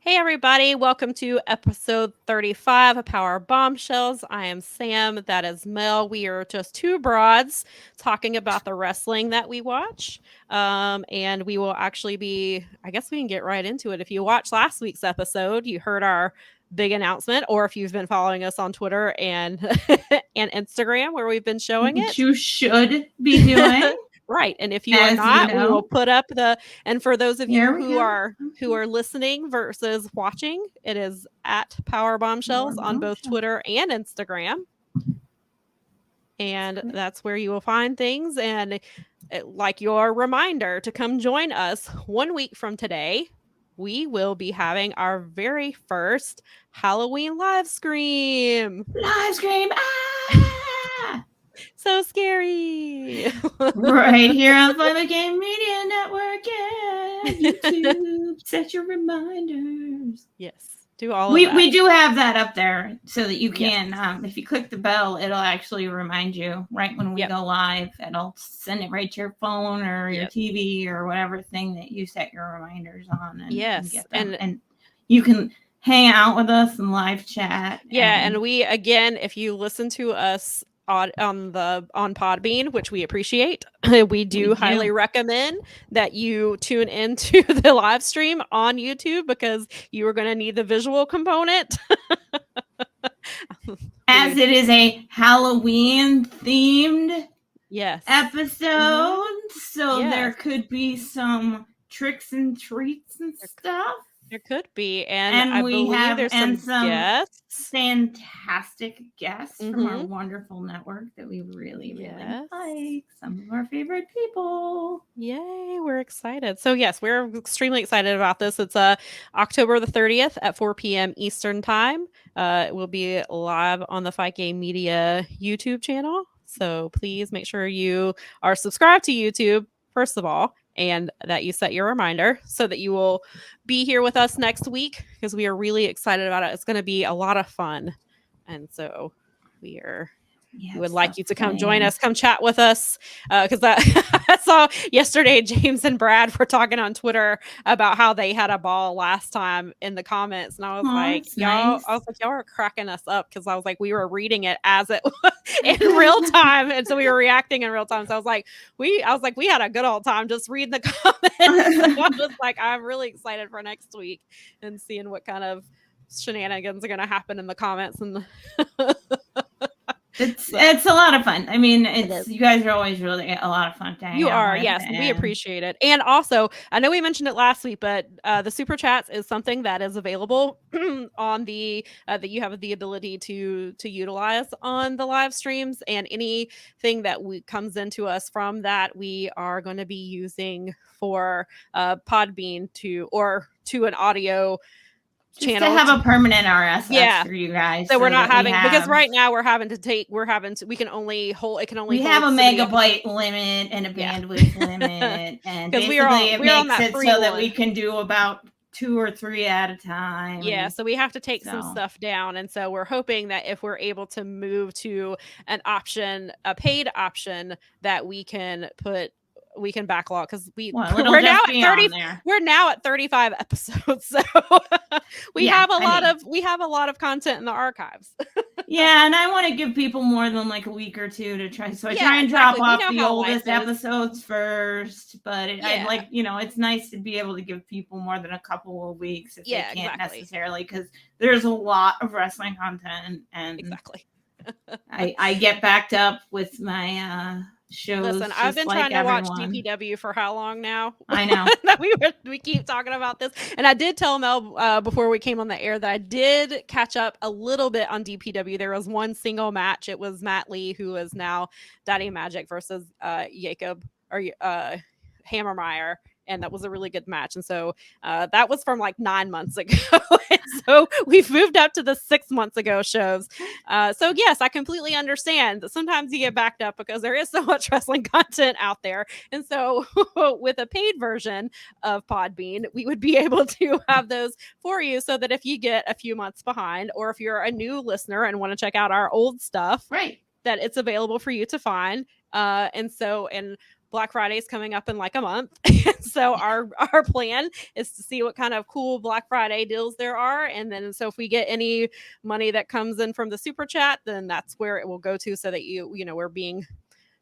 Hey, everybody. Welcome to episode 35 of Power Bombshells. I am Sam. That is Mel. We are just two broads talking about the wrestling that we watch. And we will actually be, I guess we can get right into it. If you watched last week's episode, you heard our big announcement, or if you've been following us on Twitter and and Instagram where we've been showing Which it. you should be doing. Right. And if you are As you not, we will know. put up and for those of Here you we who go. are listening versus watching, it is at Power Bombshells on both Twitter and Instagram. And that's where you will find things. And like your reminder to come join us 1 week from today, we will be having our very first Halloween live stream. Live stream. Ah! So scary. Right here on Fun Game Media Network. Yeah. YouTube. Set your reminders. Yes. Do all of we, that. We do have that up there so that you can, if you click the bell, it'll actually remind you right when we go live. It'll send it right to your phone or your TV or whatever thing that you set your reminders on. And, and get them. And you can hang out with us and live chat. Yeah, and we, again, if you listen to us on Podbean, which we appreciate, we do highly recommend that you tune into the live stream on YouTube because you are going to need the visual component. As it is a Halloween themed episode, so there could be some tricks and treats and stuff. There could be, and I believe there's some guests. Fantastic guests from our wonderful network that we really like. Some of our favorite people. Yay, we're excited. So yes, we're extremely excited about this. It's October the 30th at 4 p.m. Eastern time. It will be live on the Fight Game Media YouTube channel. So please make sure you are subscribed to YouTube, first of all, and that you set your reminder so that you will be here with us next week because we are really excited about it. It's going to be a lot of fun. And so we would like you to come join us, come chat with us. Because I saw yesterday James and Brad were talking on Twitter about how they had a ball last time in the comments. And I was y'all are cracking us up because I was like, we were reading it as it was in real time. And so we were reacting in real time. So I was like, we had a good old time just reading the comments. So I was like, I'm really excited for next week and seeing what kind of shenanigans are going to happen in the comments. And It's a lot of fun. I mean, you guys are always really a lot of fun to hang out with. Yes, we appreciate it. And also, I know we mentioned it last week, but the super chats is something that is available on the that you have the ability to utilize on the live streams, and anything that comes into us from that we are going to be using for Podbean to an audio channel to have a permanent RSS for you guys. So we're not having, because right now we can only hold, it can only we have a megabyte limit and a bandwidth limit, and basically it makes it so that we can do about 2 or 3 at a time. So we have to take some stuff down, and so we're hoping that if we're able to move to a paid option, that we can backlog, because we're now at 35 episodes, so we have a lot of content in the archives. And I want to give people more than like a week or two to try, so I try and drop off the oldest episodes first, but I like, it's nice to be able to give people more than a couple of weeks if they can't necessarily, because there's a lot of wrestling content, and I get backed up with my shows. Listen, I've been trying to watch DPW for how long now? I know that we keep talking about this, and I did tell Mel before we came on the air that I did catch up a little bit on DPW. There was one single match. It was Matt Lee, who is now Daddy Magic, versus Jacob or Hammermeyer. And that was a really good match. And so that was from like 9 months ago. And so we've moved up to the 6 months ago shows. So yes, I completely understand that sometimes you get backed up because there is so much wrestling content out there. And so with a paid version of Podbean, we would be able to have those for you, so that if you get a few months behind, or if you're a new listener and want to check out our old stuff, right, that it's available for you to find. And Black Friday is coming up in like a month. So our plan is to see what kind of cool Black Friday deals there are. And then so if we get any money that comes in from the super chat, then that's where it will go to, so that we're being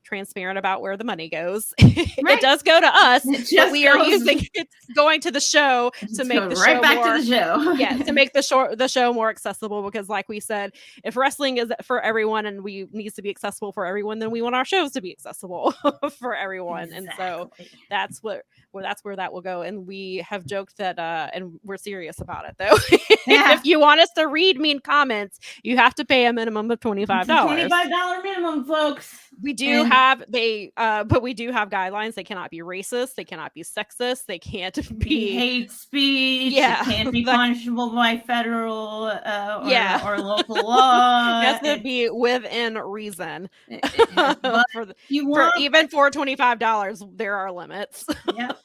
transparent about where the money goes. Right. It does go to us, but we are using it's going to the show to make the show back to the show. Yeah, to make the show more accessible, because like we said, if wrestling is for everyone and we needs to be accessible for everyone, then we want our shows to be accessible for everyone. Exactly. And so that's where that will go. And we have joked that and we're serious about it though. Yeah. If you want us to read mean comments, you have to pay a minimum of $25. $25 minimum, folks. We do have but we do have guidelines. They cannot be racist. They cannot be sexist. They can't be hate speech. Yeah, it can't be punishable by federal or local law. It has to be within reason. Even for $25, there are limits. Yep.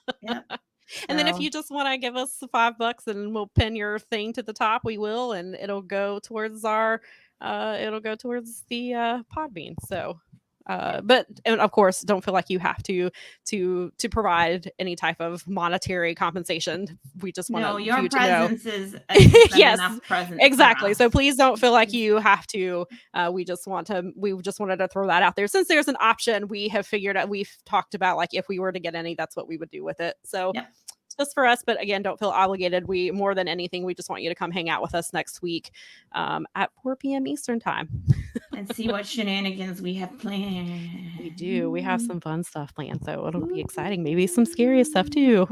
And then if you just want to give us $5 and we'll pin your thing to the top, we will, and it'll go towards the Podbean. So. But and of course, don't feel like you have to provide any type of monetary compensation. We just want your presence is yes, enough presence exactly. So please don't feel like you have to. We just wanted to throw that out there. Since there's an option, we've talked about like if we were to get any, that's what we would do with it. So. Yep. Just for us, but again, don't feel obligated. We more than anything, we just want you to come hang out with us next week at 4 p.m. Eastern time and see what shenanigans we have planned. We do. We have some fun stuff planned, so it'll be exciting. Maybe some scary stuff too.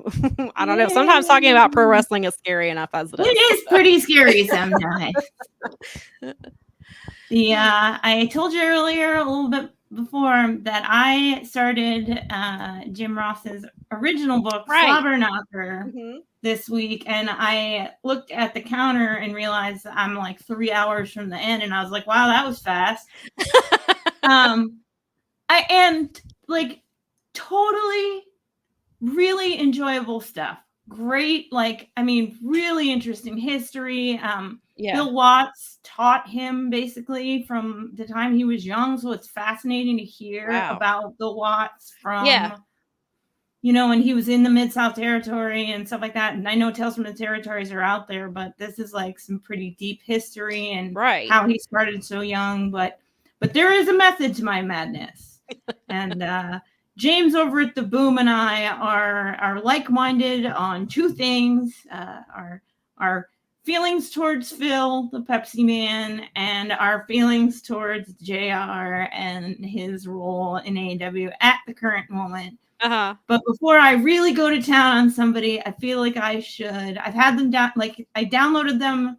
I don't know. Sometimes talking about pro wrestling is scary enough as it is. It is pretty scary sometimes. I told you earlier a little bit before that I started Jim Ross's original book, Slobber Knocker, this week, and I looked at the counter and realized that I'm like 3 hours from the end, and I was like, wow, that was fast. Totally really enjoyable stuff. Great, really interesting history. Bill Watts taught him basically from the time he was young, so it's fascinating to hear about Bill Watts from, when he was in the Mid-South Territory and stuff like that. And I know Tales from the Territories are out there, but this is like some pretty deep history and how he started so young. But there is a method to my madness. And James over at the Boom and I are like-minded on two things: our feelings towards Phil, the Pepsi Man, and our feelings towards JR and his role in AEW at the current moment. But before I really go to town on somebody, I feel like I should. I've had them down. I downloaded them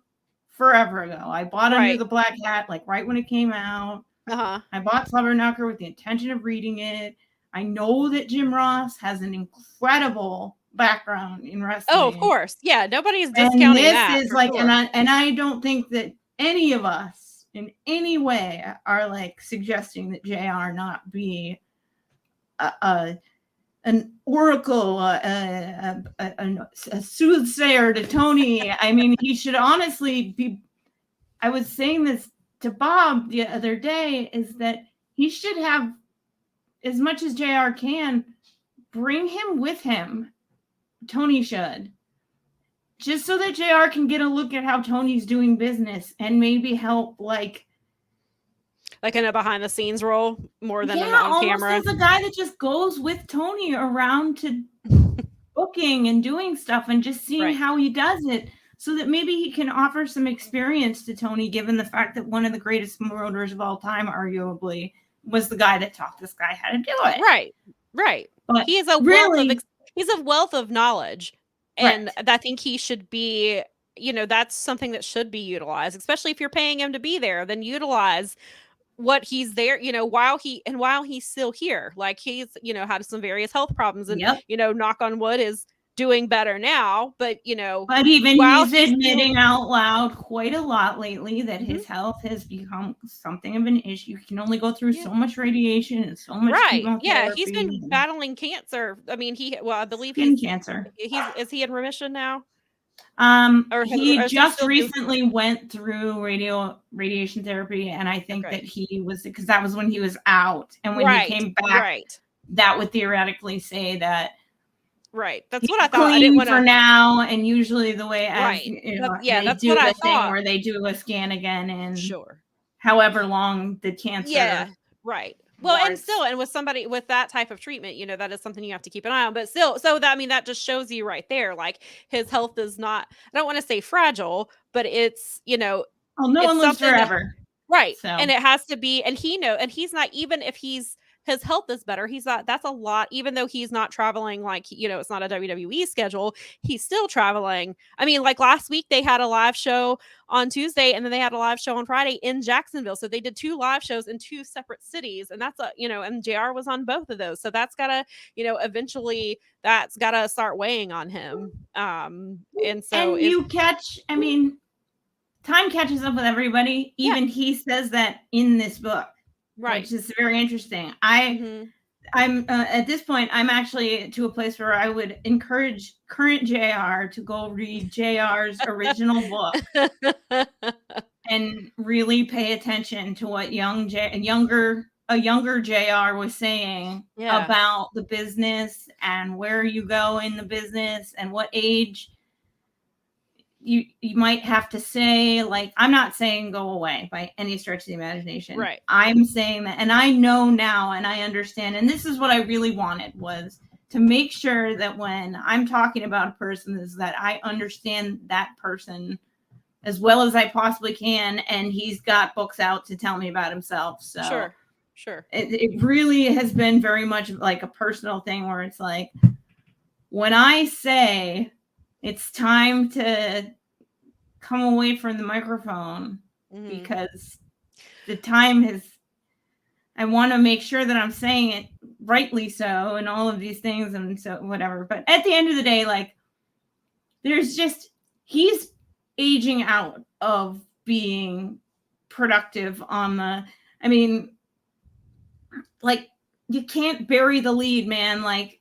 forever ago. I bought Under the Black Hat right when it came out. I bought Slobber Knocker with the intention of reading it. I know that Jim Ross has an incredible background in wrestling. Oh, of course. Yeah, nobody's discounting that. This is sure. and I don't think that any of us in any way are suggesting that JR not be an oracle, a soothsayer to Tony. I mean, he should honestly be. I was saying this to Bob the other day, is that he should have, as much as JR can, bring him with him. Tony should, just so that JR can get a look at how Tony's doing business and maybe help in a behind the scenes role more than an on camera. Almost as a guy that just goes with Tony around to booking and doing stuff and just seeing how he does it, so that maybe he can offer some experience to Tony, given the fact that one of the greatest promoters of all time, arguably, was the guy that taught this guy how to do it. Right. But he is he's a wealth of knowledge, and I think he should be, that's something that should be utilized, especially if you're paying him to be there. Then utilize what he's there, while he's still here. He's, had some various health problems, and knock on wood, is doing better now. But even he's admitting out loud quite a lot lately that his health has become something of an issue. You can only go through so much radiation and so much chemotherapy. Yeah, he's been battling cancer. I mean, I believe skin cancer. Is he in remission now? He just recently went through radiation therapy, and I think that he was, because that was when he was out, and when he came back, that would theoretically say that. Right. That's what I thought. I didn't want for now, and usually the way right. they do the thing where they do a scan again in however long the cancer. Yeah. Right. Well, and still, and with somebody with that type of treatment, that is something you have to keep an eye on. But still, so that, that just shows you right there, like his health is not, I don't want to say fragile, but it's, no one lives forever. Right. So. And it has to be, and he's not, even if his health is better, that's a lot, even though he's not traveling like, it's not a WWE schedule, he's still traveling. I mean, like last week they had a live show on Tuesday and then they had a live show on Friday in Jacksonville. So they did 2 live shows in 2 separate cities. And that's and JR was on both of those. So that's gotta, eventually that's gotta start weighing on him. And so time catches up with everybody. Even he says that in this book. Right. Which is very interesting. I'm at this point, I'm actually to a place where I would encourage current JR to go read JR's original book and really pay attention to what a younger JR was saying about the business and where you go in the business and what age you might have to say, like, I'm not saying go away by any stretch of the imagination. Right. I'm saying that, and I know now, and I understand, and this is what I really wanted, was to make sure that when I'm talking about a person is that I understand that person as well as I possibly can, and he's got books out to tell me about himself. So sure. It really has been very much like a personal thing where it's like, when I say it's time to come away from the microphone because the time has, I want to make sure that I'm saying it rightly so and all of these things and so whatever. But at the end of the day, like, he's aging out of being productive like, you can't bury the lead, man. Like,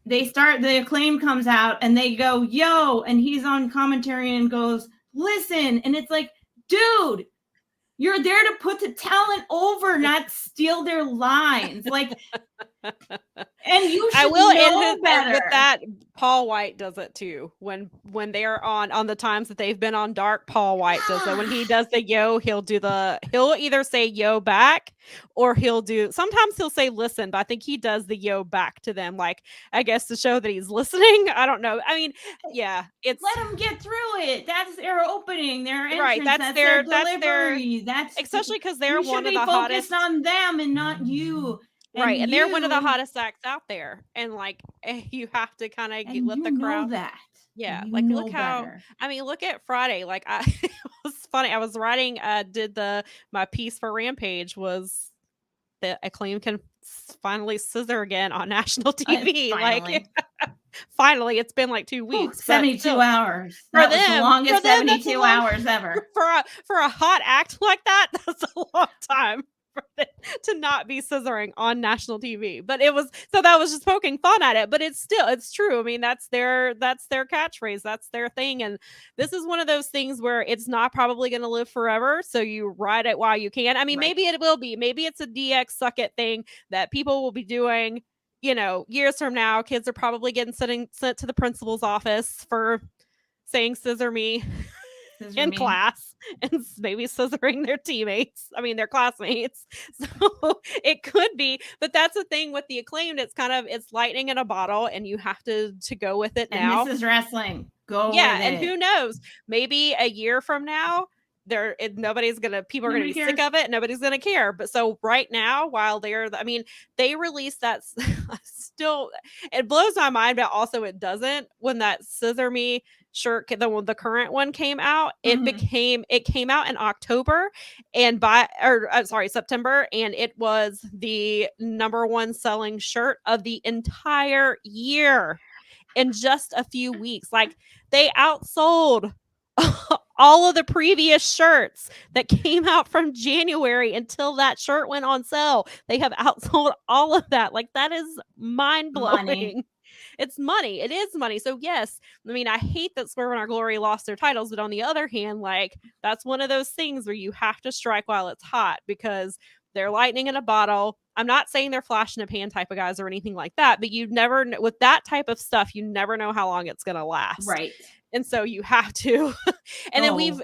the Acclaim comes out and they go, yo, and he's on commentary and goes, listen. And it's like, dude, you're there to put the talent over, not steal their lines. Like, and you should know better. With that, Paul White does it too. When they are on the times that they've been on Dark, Paul White does it. When he does the yo, he'll either say yo back or sometimes he'll say listen, but I think he does the yo back to them, like, I guess to show that he's listening. I don't know. I mean, yeah, let them get through it. That's their opening, their entrance, right. That's their delivery. That's especially because they're one of the hottest. Focused on them and not you. Right, and they're one of the hottest acts out there, and like you have to kind of let the crowd. Know that. Yeah, like look how better. I mean, look at Friday. Like it was funny. I was writing. My piece for Rampage was the Acclaim can finally scissor again on national TV. Finally. Like finally, it's been like 2 weeks. 72 hours. That was the longest 72 hours ever. For a hot act like that, that's a long time to not be scissoring on national TV. But that was just poking fun at it, but it's true. I mean, that's their catchphrase, that's their thing. And this is one of those things where it's not probably going to live forever, so you ride it while you can. I mean, maybe it will be, maybe it's a DX suck it thing that people will be doing, years from now. Kids are probably getting sent to the principal's office for saying scissor me in class and maybe scissoring their their classmates. So it could be, but that's the thing with the Acclaimed. It's lightning in a bottle and you have to go with it now. And this is wrestling. Go with it. And who knows? Maybe a year from now, people are going to be sick of it and nobody's going to care. But so right now, while they released that still, it blows my mind, but also it doesn't. When that Scissor Me shirt, the current one came out, it came out in October and September, and it was the #1 selling shirt of the entire year in just a few weeks. Like, they outsold all of the previous shirts that came out from January until that shirt went on sale. They have outsold all of that. Like, that is mind-blowing. It's money. It is money. So yes, I mean, I hate that Swerve and Our Glory lost their titles, but on the other hand, like, that's one of those things where you have to strike while it's hot, because They're lightning in a bottle. I'm not saying they're flash in a pan type of guys or anything like that, but you never know, with that type of stuff, you never know how long it's going to last. Right. And so you have to, and then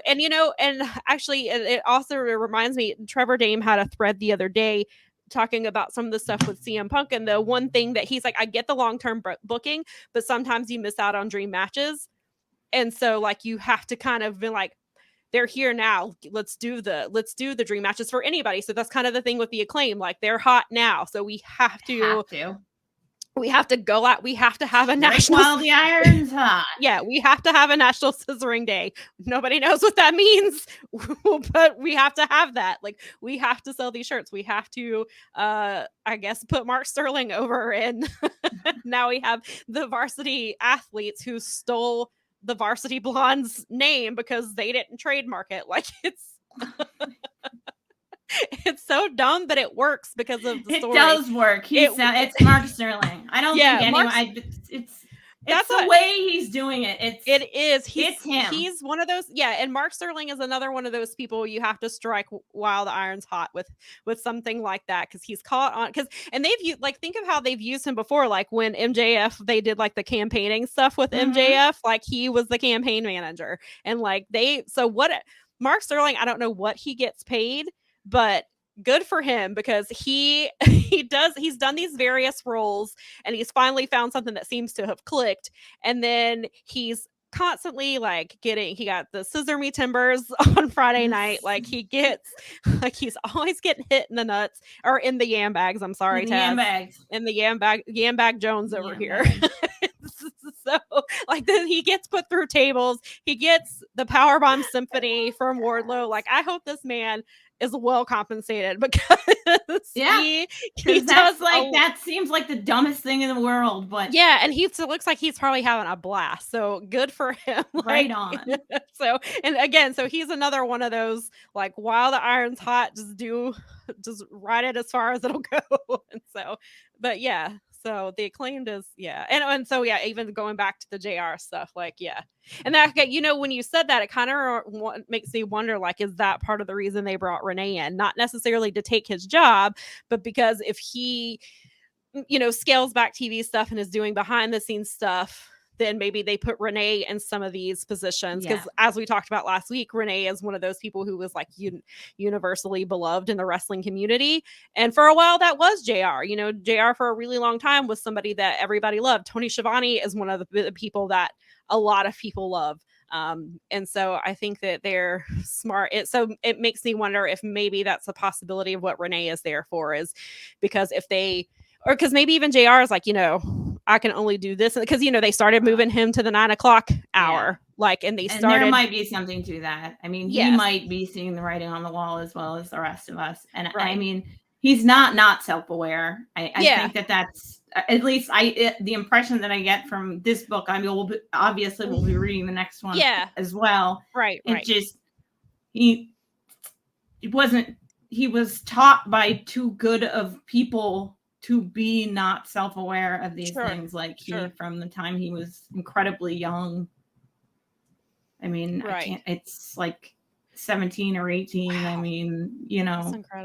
and actually it also reminds me, Trevor Dame had a thread the other day talking about some of the stuff with CM Punk. And the one thing that he's like, I get the long-term booking, but sometimes you miss out on dream matches. And so like, you have to kind of be like, they're here now. Let's do the dream matches for anybody. So that's kind of the thing with the Acclaim. Like, they're hot now. So we have to go out. We have to have a national while the iron's hot. Yeah, we have to have a national scissoring day. Nobody knows what that means, but we have to have that. Like, we have to sell these shirts. We have to, I guess, put Mark Sterling over. And now we have the varsity athletes who stole the Varsity Blondes name because they didn't trademark it. Like, it's it's so dumb, but it works because of the story. It does work. It's Mark Sterling. I don't think anyone. That's the way he's doing it. It's him. He's one of those. Yeah, and Mark Sterling is another one of those people you have to strike while the iron's hot with something like that, because he's caught on. And they've think of how they've used him before. Like when MJF, they did like the campaigning stuff with MJF. Like, he was the campaign manager, and like Mark Sterling, I don't know what he gets paid, but good for him, because he's done these various roles, and he's finally found something that seems to have clicked. And then he's constantly like he got the Scissor Me Timbers on Friday night. Like, he's always getting hit in the nuts, or in the yam bags. I'm sorry, Taz. In the yam bag Jones over here. So like, then he gets put through tables. He gets the Powerbomb Symphony from Wardlow. Like, I hope this man is well compensated, because he does that seems like the dumbest thing in the world, but yeah, and he looks like he's probably having a blast. So good for him. Right on. So, and again, so he's another one of those, like, while the iron's hot, just ride it as far as it'll go. And so, but yeah. So the Acclaimed is, and so even going back to the JR stuff, like, and that, when you said that, it kind of makes me wonder, like, is that part of the reason they brought Renee in? Not necessarily to take his job, but because if he, scales back TV stuff and is doing behind the scenes stuff, then maybe they put Renee in some of these positions. Because as we talked about last week, Renee is one of those people who was like universally beloved in the wrestling community. And for a while that was JR. JR for a really long time was somebody that everybody loved. Tony Schiavone is one of the people that a lot of people love. And so I think that they're smart. So it makes me wonder if maybe that's a possibility of what Renee is there for, is because because maybe even JR is like, I can only do this, because they started moving him to the 9 o'clock hour, and there might be something to that. I mean, he might be seeing the writing on the wall as well as the rest of us, and I mean, he's not self-aware. I think that's at least the impression that I get from this book. I mean, we'll be reading the next one as well. Right. Just he was taught by too good of people to be not self-aware of these things, like from the time he was incredibly young. I mean, it's like 17 or 18. Wow. I mean,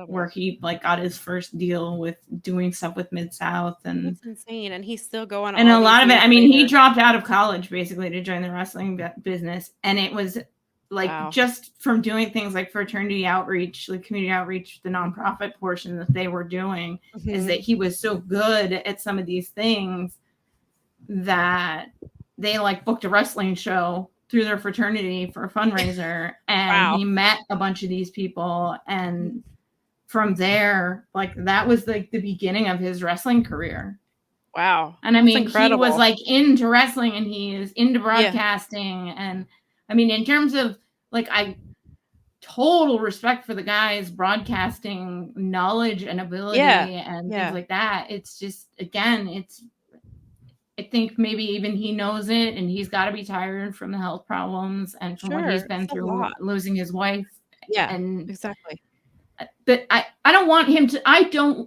where he got his first deal with doing stuff with Mid-South, and that's insane. And he's still going on. And a lot of it, I mean, he dropped out of college basically to join the wrestling business. And it was just from doing things like fraternity outreach, like community outreach, the nonprofit portion that they were doing, is that he was so good at some of these things that they booked a wrestling show through their fraternity for a fundraiser. And he met a bunch of these people. And from there, that was the beginning of his wrestling career. Wow. And I mean, he was into wrestling, and he is into broadcasting. And I mean, in terms of I total respect for the guy's broadcasting knowledge and ability and things like that. It's just, again, I think maybe even he knows it, and he's got to be tired from the health problems and from what he's been through, losing his wife. Yeah, and exactly. But I don't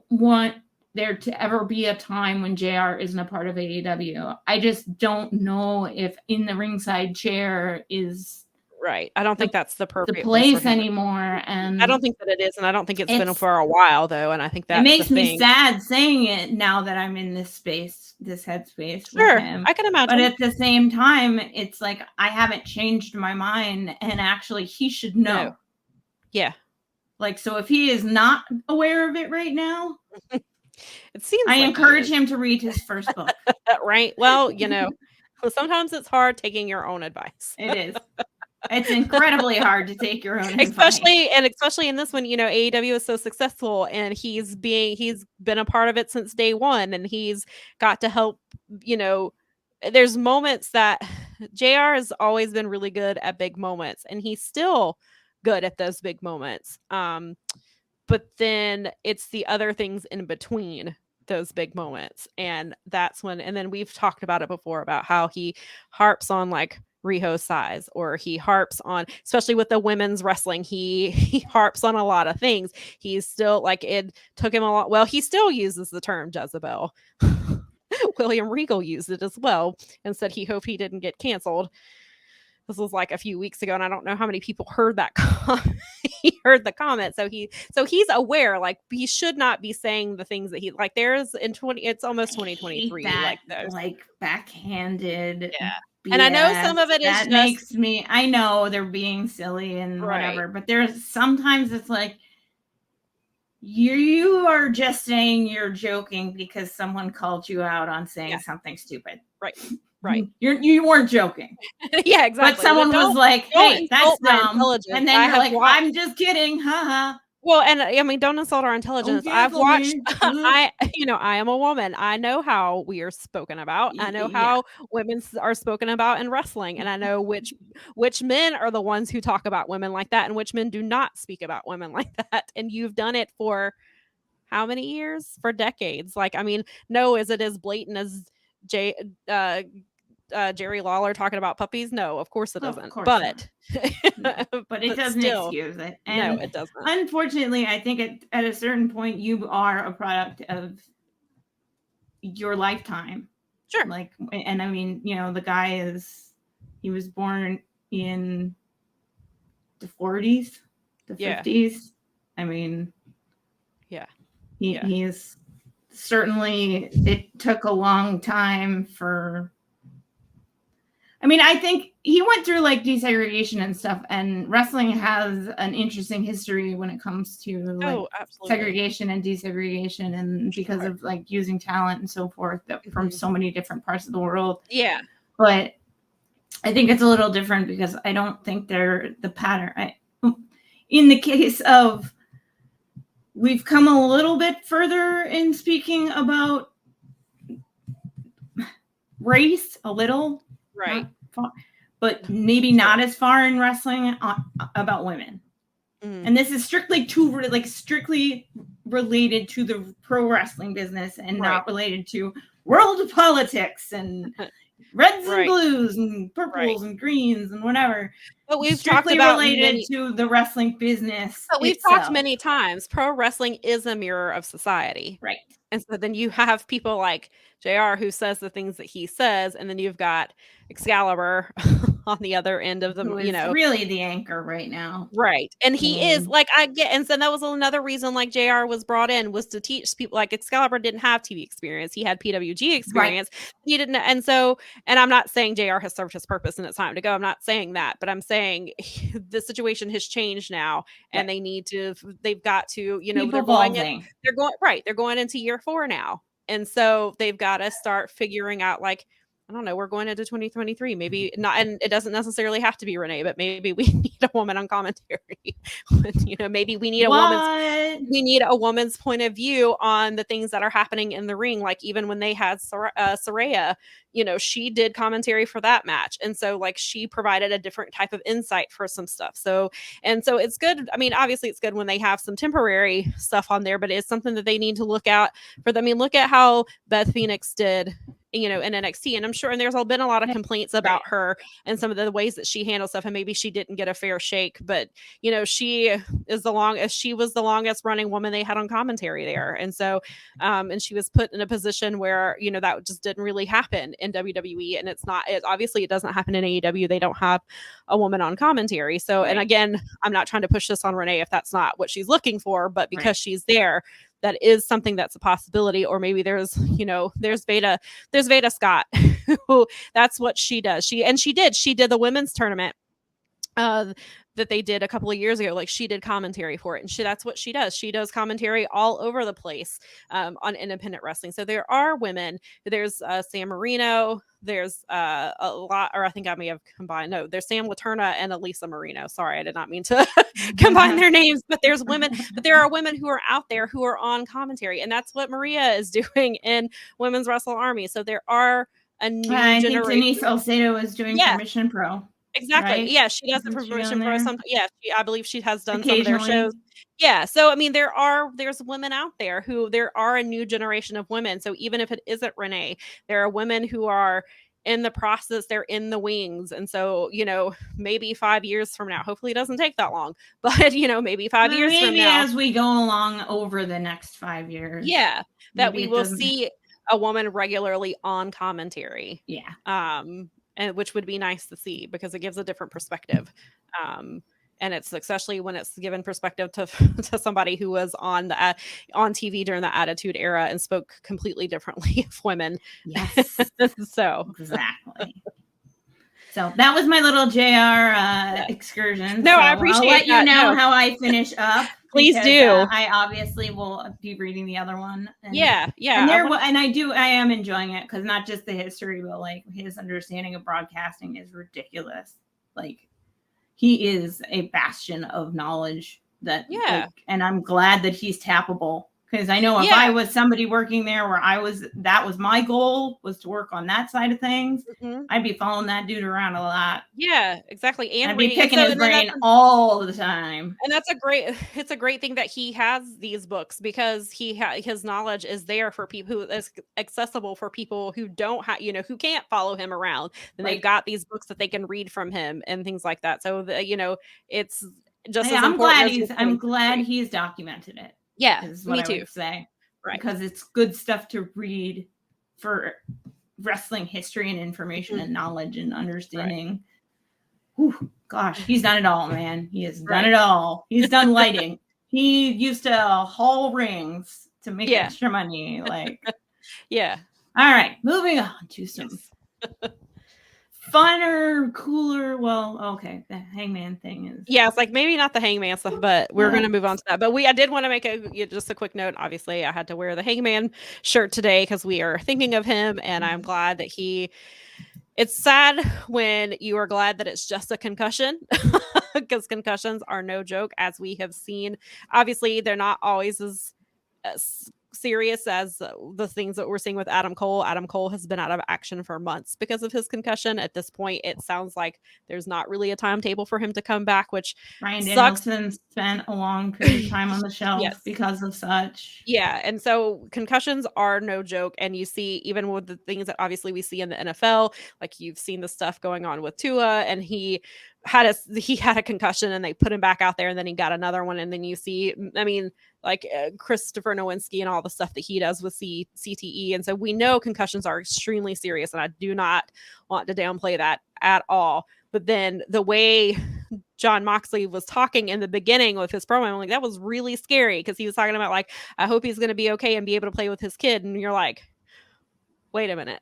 want there to ever be a time when JR isn't a part of AEW. I just don't know if in the ringside chair is Right. I don't think that's the appropriate place anymore. And I don't think that it is. And I don't think it's been for a while, though. And I think that it makes me sad saying it now that I'm in this space, this headspace sure, with him. I can imagine. But at the same time, it's like I haven't changed my mind. And actually, he should know. No. Yeah. Like, so if he is not aware of it right now, it seems I encourage him to read his first book. Right. Well, sometimes it's hard taking your own advice. It is. It's incredibly hard to take your own especially in this one, AEW is so successful and he's been a part of it since day one, and he's got to help, there's moments that JR has always been really good at big moments, and he's still good at those big moments. But then it's the other things in between those big moments. And that's when, and then we've talked about it before about how he harps on like Riho's size, or he harps on, especially with the women's wrestling, he harps on a lot of things. He's still like, it took him a lot. Well, he still uses the term Jezebel. William Regal used it as well and said he hoped he didn't get canceled. This was like a few weeks ago, and I don't know how many people heard that he heard the comment. So he's aware, like he should not be saying the things that he like. There's it's almost 2023, like those like backhanded. Yeah. BS. And I know some of it that makes me. I know they're being silly and whatever, but there's sometimes it's like you are just saying you're joking because someone called you out on saying something stupid. Right. You weren't joking. Yeah, exactly. But someone was like, "Hey, that's dumb," and then you're like, "I'm just kidding, haha." Well, and I mean, don't insult our intelligence. I've watched. I am a woman. I know how we are spoken about. I know how women are spoken about in wrestling, and I know which men are the ones who talk about women like that, and which men do not speak about women like that. And you've done it for how many years? For decades. Like, I mean, no, is it as blatant as Jerry Lawler talking about puppies? No, of course it isn't. But it doesn't excuse it. And no, it doesn't. Unfortunately, I think at a certain point you are a product of your lifetime. Sure. Like, and I mean, the guy he was born in the 40s, the 50s. I mean, he is certainly, it took a long time for. I mean, I think he went through like desegregation and stuff, and wrestling has an interesting history when it comes to like segregation and desegregation, and because of like using talent and so forth from so many different parts of the world. Yeah. But I think it's a little different because I don't think they're the pattern. In the case of, we've come a little bit further in speaking about race, a little. Right. But maybe not as far in wrestling about women. And this is strictly related to the pro wrestling business and not related to world politics and reds and blues and purples and greens and whatever. But we've strictly talked about related to the wrestling business. But we've talked many times. Pro wrestling is a mirror of society. Right. And so then you have people like JR who says the things that he says, and then you've got Excalibur on the other end of the, really the anchor right now. Right. And he is like, I get, and so that was another reason like JR was brought in, was to teach people. Like Excalibur didn't have TV experience. He had PWG experience. Right. He didn't. And so, and I'm not saying JR has served his purpose and it's time to go. I'm not saying that, but I'm saying the situation has changed now, and they've got to, they're going into year 4 now. And so they've got to start figuring out, like, I don't know, we're going into 2023, maybe not, and it doesn't necessarily have to be Renee, but maybe we need a woman on commentary. Maybe we need a woman's point of view on the things that are happening in the ring. Like even when they had Saraya, she did commentary for that match. And so like she provided a different type of insight for some stuff. So it's good. I mean, obviously it's good when they have some temporary stuff on there, but it's something that they need to look at for them. I mean, look at how Beth Phoenix did in NXT. And I'm sure, and there's been a lot of complaints about her and some of the ways that she handles stuff, and maybe she didn't get a fair shake, but she was the longest running woman they had on commentary there. And so and she was put in a position where that just didn't really happen in WWE, and obviously it doesn't happen in AEW. They don't have a woman on commentary. So and again, I'm not trying to push this on Renee if that's not what she's looking for, but because she's there, that is something that's a possibility. Or maybe there's Veda Scott, who that's what she does. She did the women's tournament that they did a couple of years ago. Like, she did commentary for it, and that's what she does. She does commentary all over the place on independent wrestling. So there are women. There's San Marino. There's a lot, or I think I may have combined. No, there's Sam Laterna and Elisa Marino. Sorry, I did not mean to combine their names, but there's women, but there are women who are out there who are on commentary, and that's what Maria is doing in Women's Wrestle Army. So there are a new generation. I think Denise Salcedo is doing Permission Pro. Exactly. Right? Yeah, she does the Permission Pro. I believe she has done some of their shows. Yeah. So I mean, there's women out there there are a new generation of women. So even if it isn't Renee, there are women who are in the process, they're in the wings. And so, maybe 5 years from now, hopefully it doesn't take that long, but maybe 5 years from now, as we go along over the next 5 years. Yeah. That we will see a woman regularly on commentary. Yeah. And which would be nice to see, because it gives a different perspective. And it's especially when it's given perspective to somebody who was on TV during the Attitude Era and spoke completely differently of women. Yes. So exactly. So that was my little JR excursion. No, I appreciate it. I'll let you know how I finish up. Please do. I obviously will be reading the other one. And, yeah. And I am enjoying it, because not just the history, but like his understanding of broadcasting is ridiculous. Like, he is a bastion of knowledge and I'm glad that he's tappable. Because I know if I was somebody working there where that was my goal, was to work on that side of things, I'd be following that dude around a lot. Yeah, exactly. And I'd be picking his brain all the time. And it's a great thing that he has these books, because his knowledge is there for people, who is accessible for people who don't have, who can't follow him around. And they've got these books that they can read from him and things like that. So it's just as important. I'm glad he's documented it. Yeah, me too. I would say, right? Because it's good stuff to read for wrestling history and information and knowledge and understanding. Right. Whew, gosh, he's done it all, man. He has done it all. He's done lighting. He used to haul rings to make extra money. Like, yeah. All right, moving on to some funner, cooler. Well, okay, the Hangman thing is. Yeah, it's like maybe not the Hangman stuff, but we're going to move on to that. But I did want to make just a quick note. Obviously, I had to wear the Hangman shirt today because we are thinking of him, and I'm glad that it's sad when you are glad that it's just a concussion, because concussions are no joke, as we have seen. Obviously, they're not always as serious as the things that we're seeing with Adam Cole. Adam Cole has been out of action for months because of his concussion. At this point, it sounds like there's not really a timetable for him to come back, which Bryan Danielson spent a long period of time on the shelf because of such. Yeah, and so concussions are no joke, and you see, even with the things that obviously we see in the NFL, like you've seen the stuff going on with Tua, and he had a concussion and they put him back out there, and then he got another one, and then you see, I mean, like Christopher Nowinski and all the stuff that he does with CTE. And so we know concussions are extremely serious, and I do not want to downplay that at all. But then the way Jon Moxley was talking in the beginning with his promo, I'm like, that was really scary, because he was talking about, like, I hope he's going to be okay and be able to play with his kid. And you're like, wait a minute.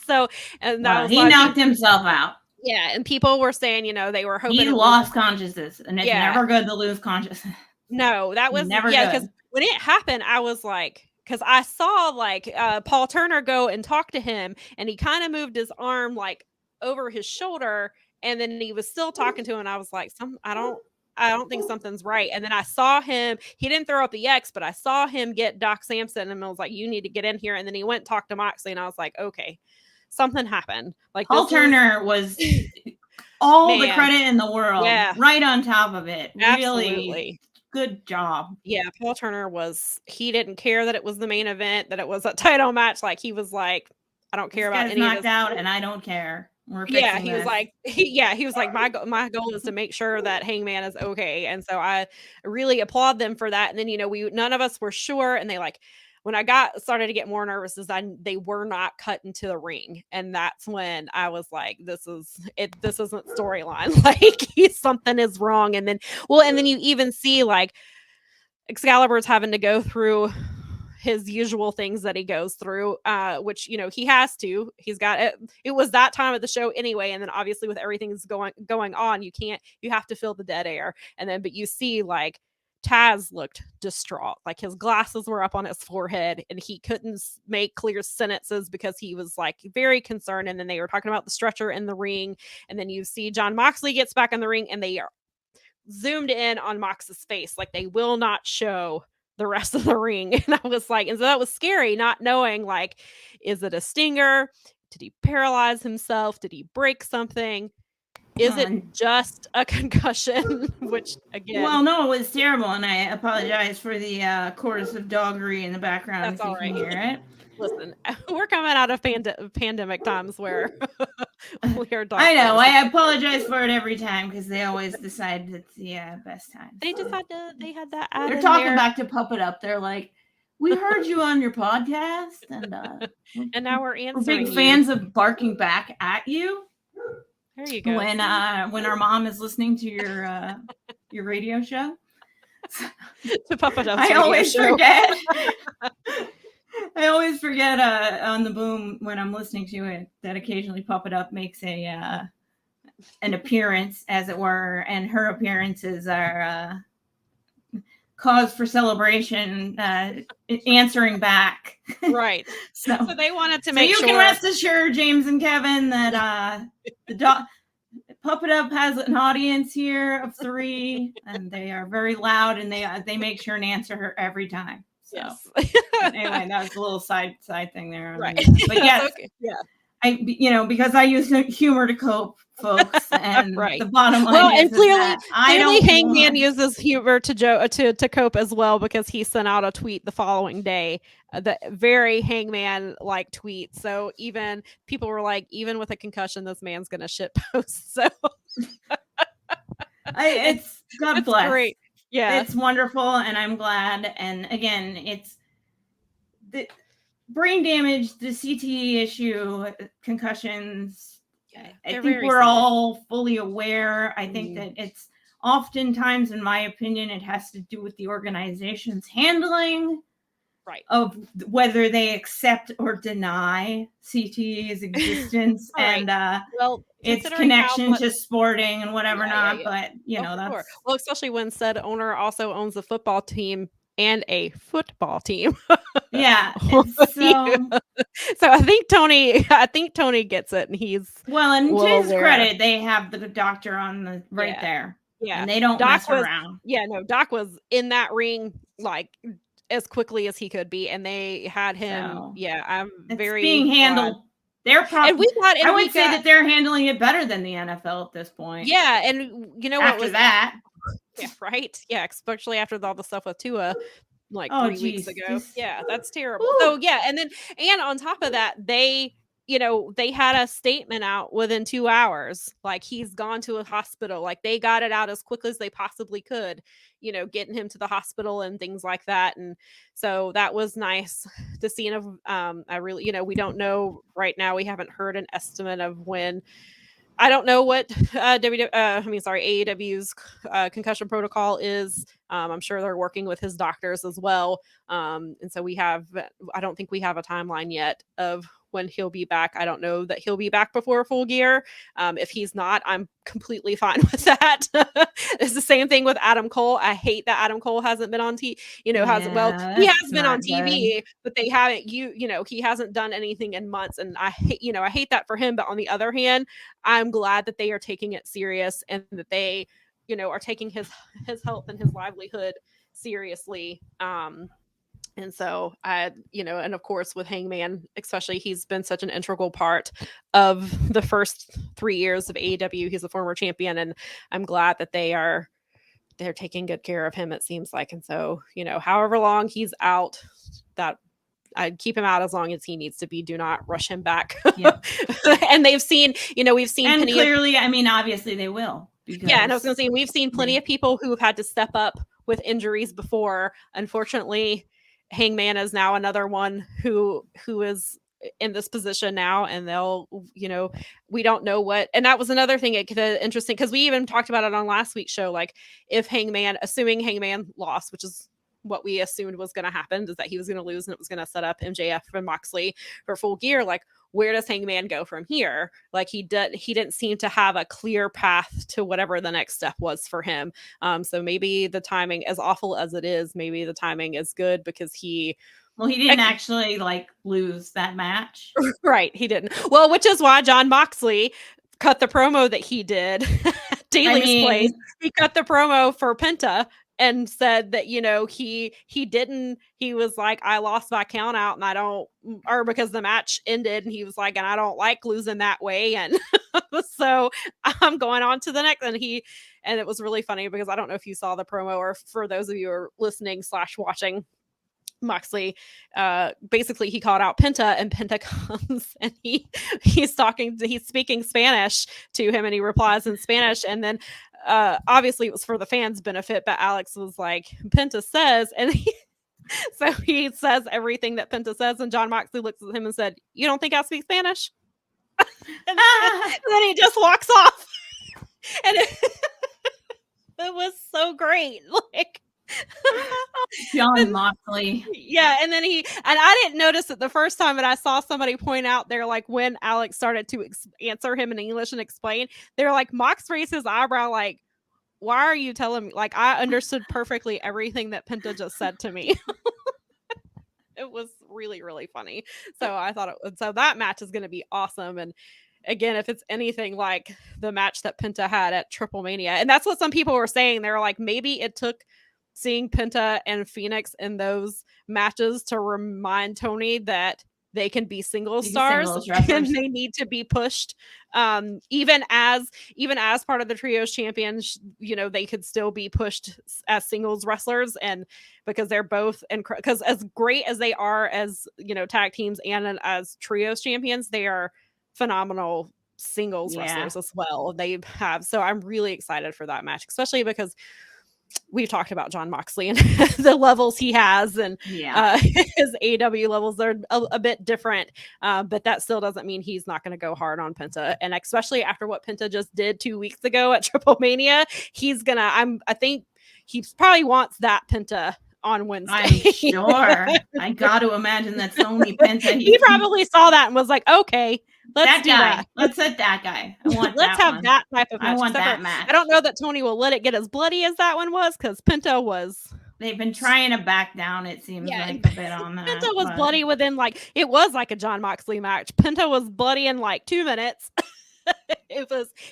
So, and that was he knocked himself out. Yeah. And people were saying, they were hoping he lost consciousness, and it's never good to lose consciousness. No, that was never good. Because when it happened, I was like, because I saw like Paul Turner go and talk to him, and he kind of moved his arm like over his shoulder, and then he was still talking to him, and I was like, I don't think something's right. And then I saw him, he didn't throw up the X, but I saw him get Doc Samson, and I was like, you need to get in here. And then he went and talked to Moxley, and I was like, okay, something happened. Like, Paul Turner was all the credit in the world, right on top of it. Absolutely. Really good job. Yeah, Paul Turner he didn't care that it was the main event, that it was a title match. Like, he was like, I don't care about any knocked of this. Out, and I don't care. Yeah, he was like, he was like, my goal is to make sure that Hangman is okay, and so I really applaud them for that. And then none of us were sure, and they like when I started to get more nervous is they were not cut into the ring, and that's when I was like, this isn't storyline, like something is wrong. And then you even see like Excalibur's having to go through his usual things that he goes through, which he has to. He's got it. It was that time of the show anyway, and then obviously with everything that's going on, you have to fill the dead air. And then, but you see like Taz looked distraught, like his glasses were up on his forehead, and he couldn't make clear sentences because he was like very concerned. And then they were talking about the stretcher in the ring, and then you see Jon Moxley gets back in the ring, and they are zoomed in on Mox's face, like they will not show the rest of the ring. And I was like, and so that was scary, not knowing like, is it a stinger? Did he paralyze himself? Did he break something? Is it just a concussion? Which again, well, no, it was terrible, and I apologize for the chorus of doggery in the background. That's if you can hear it. Listen, we're coming out of pandemic times where we are I know. I apologize for it every time because they always decide it's the best time. They had that. They're talking back to Puppet Up. They're like, we heard you on your podcast, and now we're answering. We're big fans of barking back at you. There you go. When our mom is listening to your radio show. To Puppet Up. I always forget. I always forget on the boom when I'm listening to it that occasionally Puppet Up makes an appearance, as it were, and her appearances are cause for celebration, answering back. Right. so they wanted to make sure. So you can rest assured, James and Kevin, that Puppet Up has an audience here of 3, and they are very loud, and they make sure and answer her every time. So anyway, that was a little side thing there. Right. But yes, okay. Yeah. I because I use humor to cope, folks, and right. The bottom line well, is and clearly Hangman uses humor to cope as well, because he sent out a tweet the following day, the very Hangman like tweet. So even people were like, even with a concussion, this man's gonna shit post. So it's God bless. Great. Yeah, it's wonderful, and I'm glad. And again, it's the brain damage, the CTE issue, concussions. Yeah, I think we're all fully aware. I think that it's oftentimes, in my opinion, it has to do with the organization's handling of whether they accept or deny CTE's existence and its connection to sporting and whatever but that's well, especially when said owner also owns a football team and a football team. So I think Tony gets it, and he's and to his credit, they have the doctor on the there. Yeah, and they don't mess around. Yeah, no, Doc was in that ring like as quickly as he could be, and they had him. I'm very being handled. They're probably. I would say that they're handling it better than the NFL at this point. Yeah, and after that. Yeah, right. Yeah, especially after all the stuff with Tua, like 3 weeks ago. Yeah, that's terrible. Ooh. So and on top of that, they had a statement out within 2 hours. Like, he's gone to a hospital. Like, they got it out as quickly as they possibly could, getting him to the hospital and things like that. And so that was nice to see. And I really, we don't know right now. We haven't heard an estimate of when. I don't know what AEW's concussion protocol is. I'm sure they're working with his doctors as well. And so I don't think we have a timeline yet of when he'll be back. I don't know that he'll be back before Full Gear. If he's not, I'm completely fine with that. It's the same thing with Adam Cole. I hate that Adam Cole hasn't been on TV. He has been on TV, but they haven't. He hasn't done anything in months, and I hate that for him. But on the other hand, I'm glad that they are taking it serious, and that they, are taking his health and his livelihood seriously. And so and of course with Hangman, especially, he's been such an integral part of the first 3 years of AEW. He's a former champion, and I'm glad that they're taking good care of him, it seems like. And so, however long he's out, that I'd keep him out as long as he needs to be. Do not rush him back. Yep. And we've seen and clearly, I mean, obviously they will. Because... Yeah, and I was going to say, we've seen plenty of people who have had to step up with injuries before. Unfortunately, Hangman is now another one who is in this position now, and they'll, we don't know what. And that was another thing interesting, because we even talked about it on last week's show. Like, if assuming Hangman lost, which is what we assumed was going to happen, is that he was going to lose and it was going to set up MJF and Moxley for Full Gear. Like, where does Hangman go from here? Like, he didn't seem to have a clear path to whatever the next step was for him. So maybe the timing, as awful as it is, maybe the timing is good, because he didn't actually lose that match. Right. He didn't. Well, which is why Jon Moxley cut the promo that he did. Daily's Place. He cut the promo for Penta and said that, he was like, I lost my count out, and because the match ended, and he was like, and I don't like losing that way. And so I'm going on to the next. And it was really funny, because I don't know if you saw the promo, or for those of you who are listening / watching, Moxley, basically he called out Penta, and Penta comes and he's speaking Spanish to him, and he replies in Spanish. And then obviously it was for the fans' benefit, but Alex was like, Penta says, and so he says everything that Penta says, and Jon Moxley looks at him and said, you don't think I speak Spanish? and then he just walks off. And it was so great. Like, Jon Moxley. Yeah, and then I didn't notice it the first time, but I saw somebody point out there, like, when Alex started to answer him in English and explain, they're like, Mox raised his eyebrow, like, why are you telling me? Like, I understood perfectly everything that Penta just said to me. It was really, really funny. So I thought so that match is going to be awesome. And again, if it's anything like the match that Penta had at Triple Mania, and that's what some people were saying, they were like, maybe it took seeing Penta and Phoenix in those matches to remind Tony that they can be singles stars, and they need to be pushed. Even as part of the trios champions, they could still be pushed as singles wrestlers, and because they're both, because as great as they are as tag teams and as trios champions, they are phenomenal singles wrestlers as well. They have, so I'm really excited for that match, especially because we've talked about Jon Moxley and the levels he has, and his AEW levels are a bit different, but that still doesn't mean he's not going to go hard on Penta. And especially after what Penta just did 2 weeks ago at Triple Mania, he's gonna, I think he probably wants that Penta on Wednesday. I'm sure. I got to imagine that's only Penta. He probably saw that and was like, okay, let's do that. Let's set that guy. Let's have that type of match. I want that match. I don't know that Tony will let it get as bloody as that one was, because Penta was. They've been trying to back down, it seems like, a bit on that. Penta was bloody within, like, it was like a Jon Moxley match. Penta was bloody in like 2 minutes.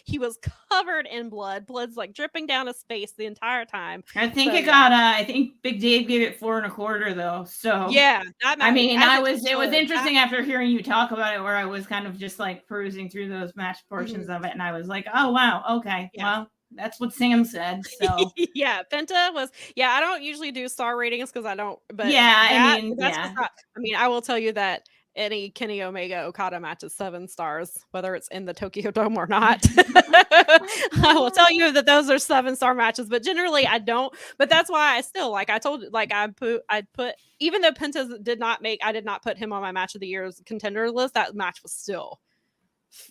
He was covered in blood. Blood's like dripping down his face the entire time. I think I think Big Dave gave it 4 1/4 though. So yeah, it was interesting after hearing you talk about it, where I was kind of just like perusing through those match portions of it, and I was like, oh wow, okay, well, that's what Sam said. So yeah, Penta was. Yeah, I don't usually do star ratings because I don't. But I will tell you that any Kenny Omega Okada match is 7 stars, whether it's in the Tokyo Dome or not. I will tell you that those are 7-star matches, but generally I don't. But that's why I still, like I told, like I put, even though Penta I did not put him on my match of the year's contender list. That match was still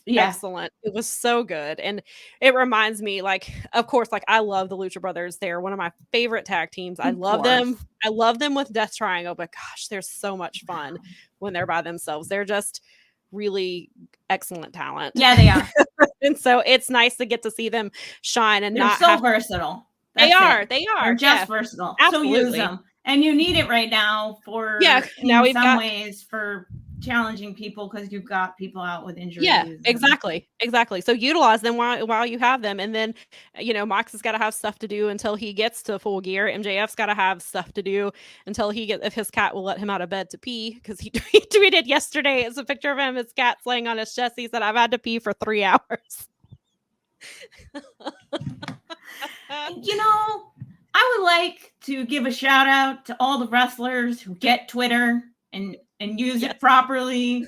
excellent. It was so good. And it reminds me, like, of course, like, I love the Lucha Brothers. They're one of my favorite tag teams. I love them. I love them with Death Triangle, but gosh, they're so much fun when they're by themselves. They're just really excellent talent. Yeah, they are. And so it's nice to get to see them shine, and they're so versatile. They are. They're just versatile. Absolutely. So use them. And you need it right now for ways for challenging people, because you've got people out with injuries. Yeah, exactly. So utilize them while you have them. And then, Mox has got to have stuff to do until he gets to Full Gear. MJF's got to have stuff to do until if his cat will let him out of bed to pee, because he tweeted yesterday, it's a picture of him, his cat's laying on his chest. He said, I've had to pee for 3 hours. I would like to give a shout out to all the wrestlers who get Twitter and and use it properly.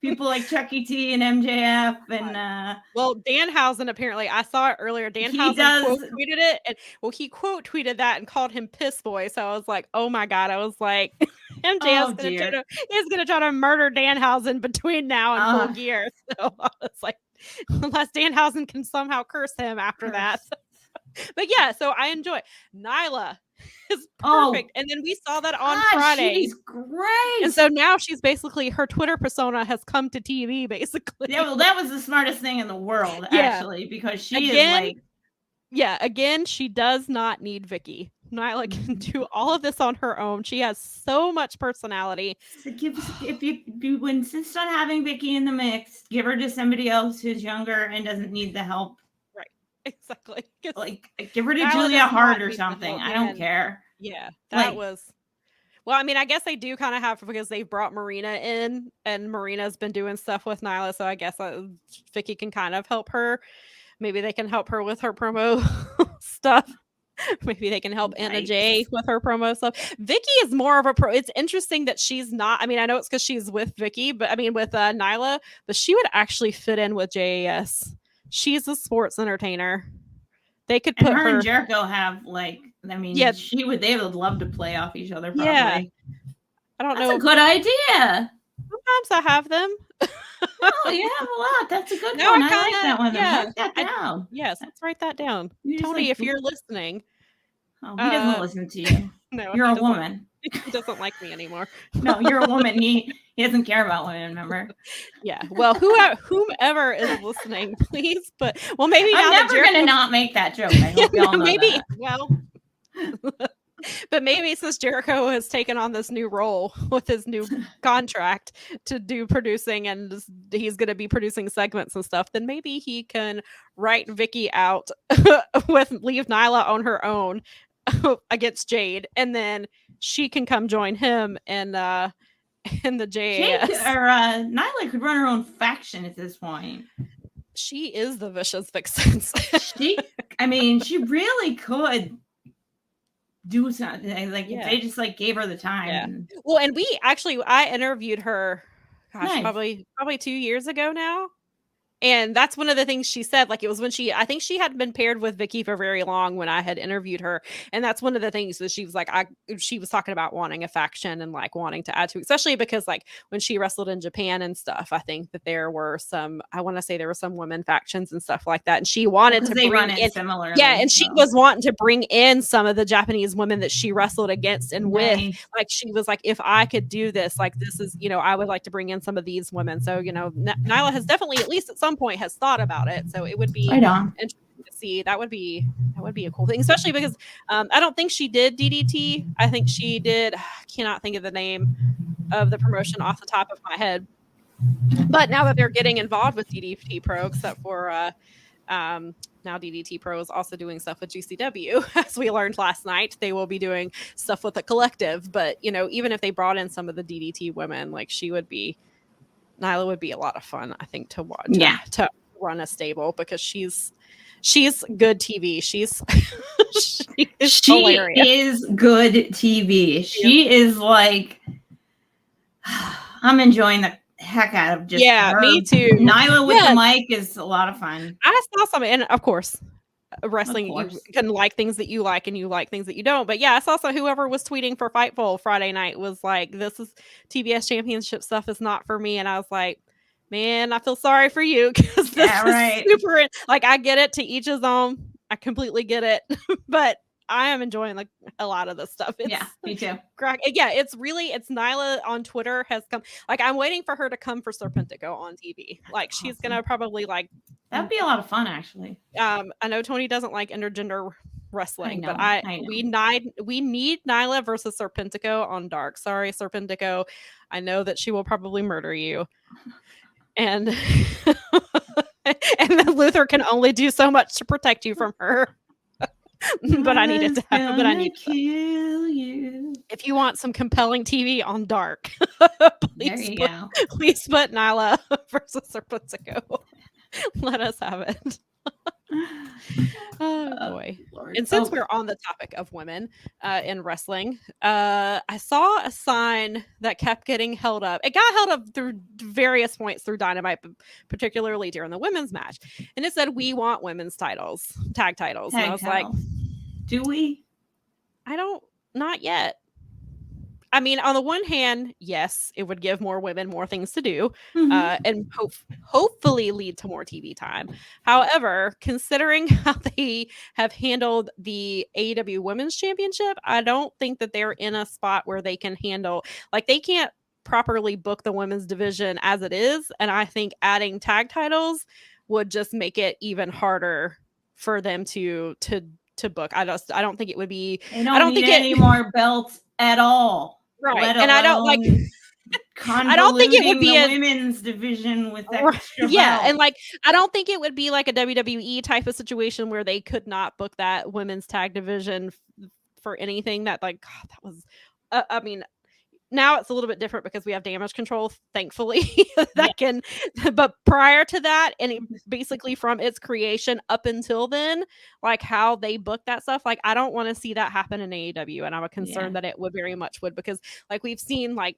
People like Chucky T and MJF and well, Danhausen apparently, I saw it earlier. Danhausen quote tweeted it, and he quote tweeted that and called him Piss Boy. So I was like, oh my god! I was like, MJF is gonna try to murder Danhausen between now and Full Gear. So I was like, unless Danhausen can somehow curse him after that. But yeah, so I enjoy it. Nyla is perfect. And then we saw that on Friday. She's great. And so now she's basically, her Twitter persona has come to TV, basically. Yeah, well, that was the smartest thing in the world, actually, because she is like... Yeah, again, she does not need Vicky. Nyla can do all of this on her own. She has so much personality. So if you insist on having Vicky in the mix, give her to somebody else who's younger and doesn't need the help. Exactly. Like, give her to Julia Hart or something. I don't care. Yeah, that was... Well, I mean, I guess they do kind of have, because they've brought Marina in, and Marina's been doing stuff with Nyla, so I guess Vicky can kind of help her. Maybe they can help her with her promo stuff. Maybe they can help Anna Jay with her promo stuff. Vicky is more of a pro. It's interesting that she's not. I mean, I know it's because she's with Vicky, but I mean, with Nyla, but she would actually fit in with JAS. She's a sports entertainer. They could put her and Jericho have like, I mean, they would love to play off each other. Probably. Yeah, I don't know. That's a good idea. Sometimes I have them. Oh, you have a lot. That's a good one. I like that one. Yeah, write that down. Yes, let's write that down. Tony, if you're listening. Oh, he doesn't listen to you. No, you're a woman. He doesn't like me anymore. No, you're a woman. He doesn't care about women, remember? Yeah. Well, whomever is listening, please. But maybe I'm never going to not make that joke. I hope y'all know that. Well, but maybe since Jericho has taken on this new role with his new contract to do producing, and he's going to be producing segments and stuff, then maybe he can write Vicky out leave Nyla on her own against Jade, and then she can come join him in the JAS. Nyla could run her own faction at this point. She is the vicious vixen. She really could do something. Like if they just like gave her the time. Yeah. Well, and I interviewed her, probably 2 years ago now. And that's one of the things she said. Like, it was when I think she had been paired with Vicky for very long when I had interviewed her. And that's one of the things that she was like, she was talking about wanting a faction and like wanting to add to, especially because like when she wrestled in Japan and stuff, I think that there were some women factions and stuff like that. And she wanted to bring in similarly. Yeah. And she was wanting to bring in some of the Japanese women that she wrestled against and with. Like, she was like, if I could do this, like, this is, I would like to bring in some of these women. So, Nyla has definitely, at least at some point, has thought about it, so it would be interesting to see. That would be a cool thing, especially because I don't think she did DDT. I think she did. I cannot think of the name of the promotion off the top of my head. But now that they're getting involved with DDT Pro, except for now DDT Pro is also doing stuff with GCW, as we learned last night. They will be doing stuff with the collective. But even if they brought in some of the DDT women, like Nyla would be a lot of fun, I think, to watch. Yeah, to run a stable, because she's good TV. She is good TV. She is like, I'm enjoying the heck out of just her. Me too. Nyla with the mic is a lot of fun. I saw some, and of course, wrestling, you can like things that you like and you like things that you don't. But yeah, I saw whoever was tweeting for Fightful Friday night was like, this is TBS championship stuff is not for me. And I was like, man, I feel sorry for you, because this is super, like, I get it, to each his own. I completely get it. But I am enjoying like a lot of this stuff. Me too. Yeah, it's Nyla on Twitter has come. Like, I'm waiting for her to come for Serpentico on TV. Like, she's gonna probably like. That'd be a lot of fun, actually. I know Tony doesn't like intergender wrestling, but we need Nyla versus Serpentico on Dark. Sorry, Serpentico. I know that she will probably murder you, and and then Luther can only do so much to protect you from her. But I need it to happen. But I need to kill you. If you want some compelling TV on Dark, please put Nyla versus Serpentico. Let us have it. Oh boy. And since we're on the topic of women in wrestling, I saw a sign that kept getting held up. It got held up through various points through Dynamite, but particularly during the women's match. And it said, "We want women's titles, tag titles." And I was like, do we? Not yet. I mean, on the one hand, yes, it would give more women more things to do, and hopefully lead to more TV time. However, considering how they have handled the AEW Women's Championship, I don't think that they're in a spot where they can handle, like, they can't properly book the women's division as it is, and I think adding tag titles would just make it even harder for them to book. I don't think it would be. They don't need any more belts at all. Right. And I don't like I don't think it would be a women's division with extra belt. And like I don't think it would be like a WWE type of situation where they could not book that women's tag division for anything. That, like, God, that was I mean, now it's a little bit different because we have Damage Control, thankfully, that can, but prior to that, and basically from its creation up until then, like how they book that stuff, like I don't want to see that happen in AEW, and I'm concerned that it would very much would, because like we've seen, like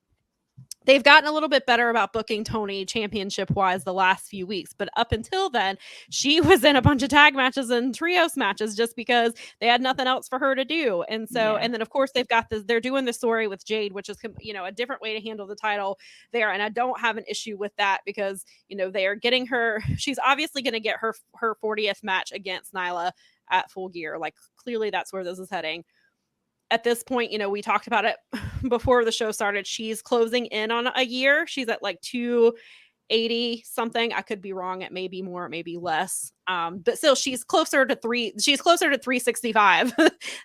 they've gotten a little bit better about booking Tony championship wise the last few weeks, but up until then, she was in a bunch of tag matches and trios matches just because they had nothing else for her to do. And so, and then of course they've got this, they're doing the story with Jade, which is, you know, a different way to handle the title there. And I don't have an issue with that because, you know, they are getting her, she's obviously going to get her 40th match against Nyla at Full Gear. Like clearly that's where this is heading. At this point, you know, we talked about it before the show started. She's closing in on a year. She's at like 280 something. I could be wrong. It may be more, it may be less. But still, she's closer to 365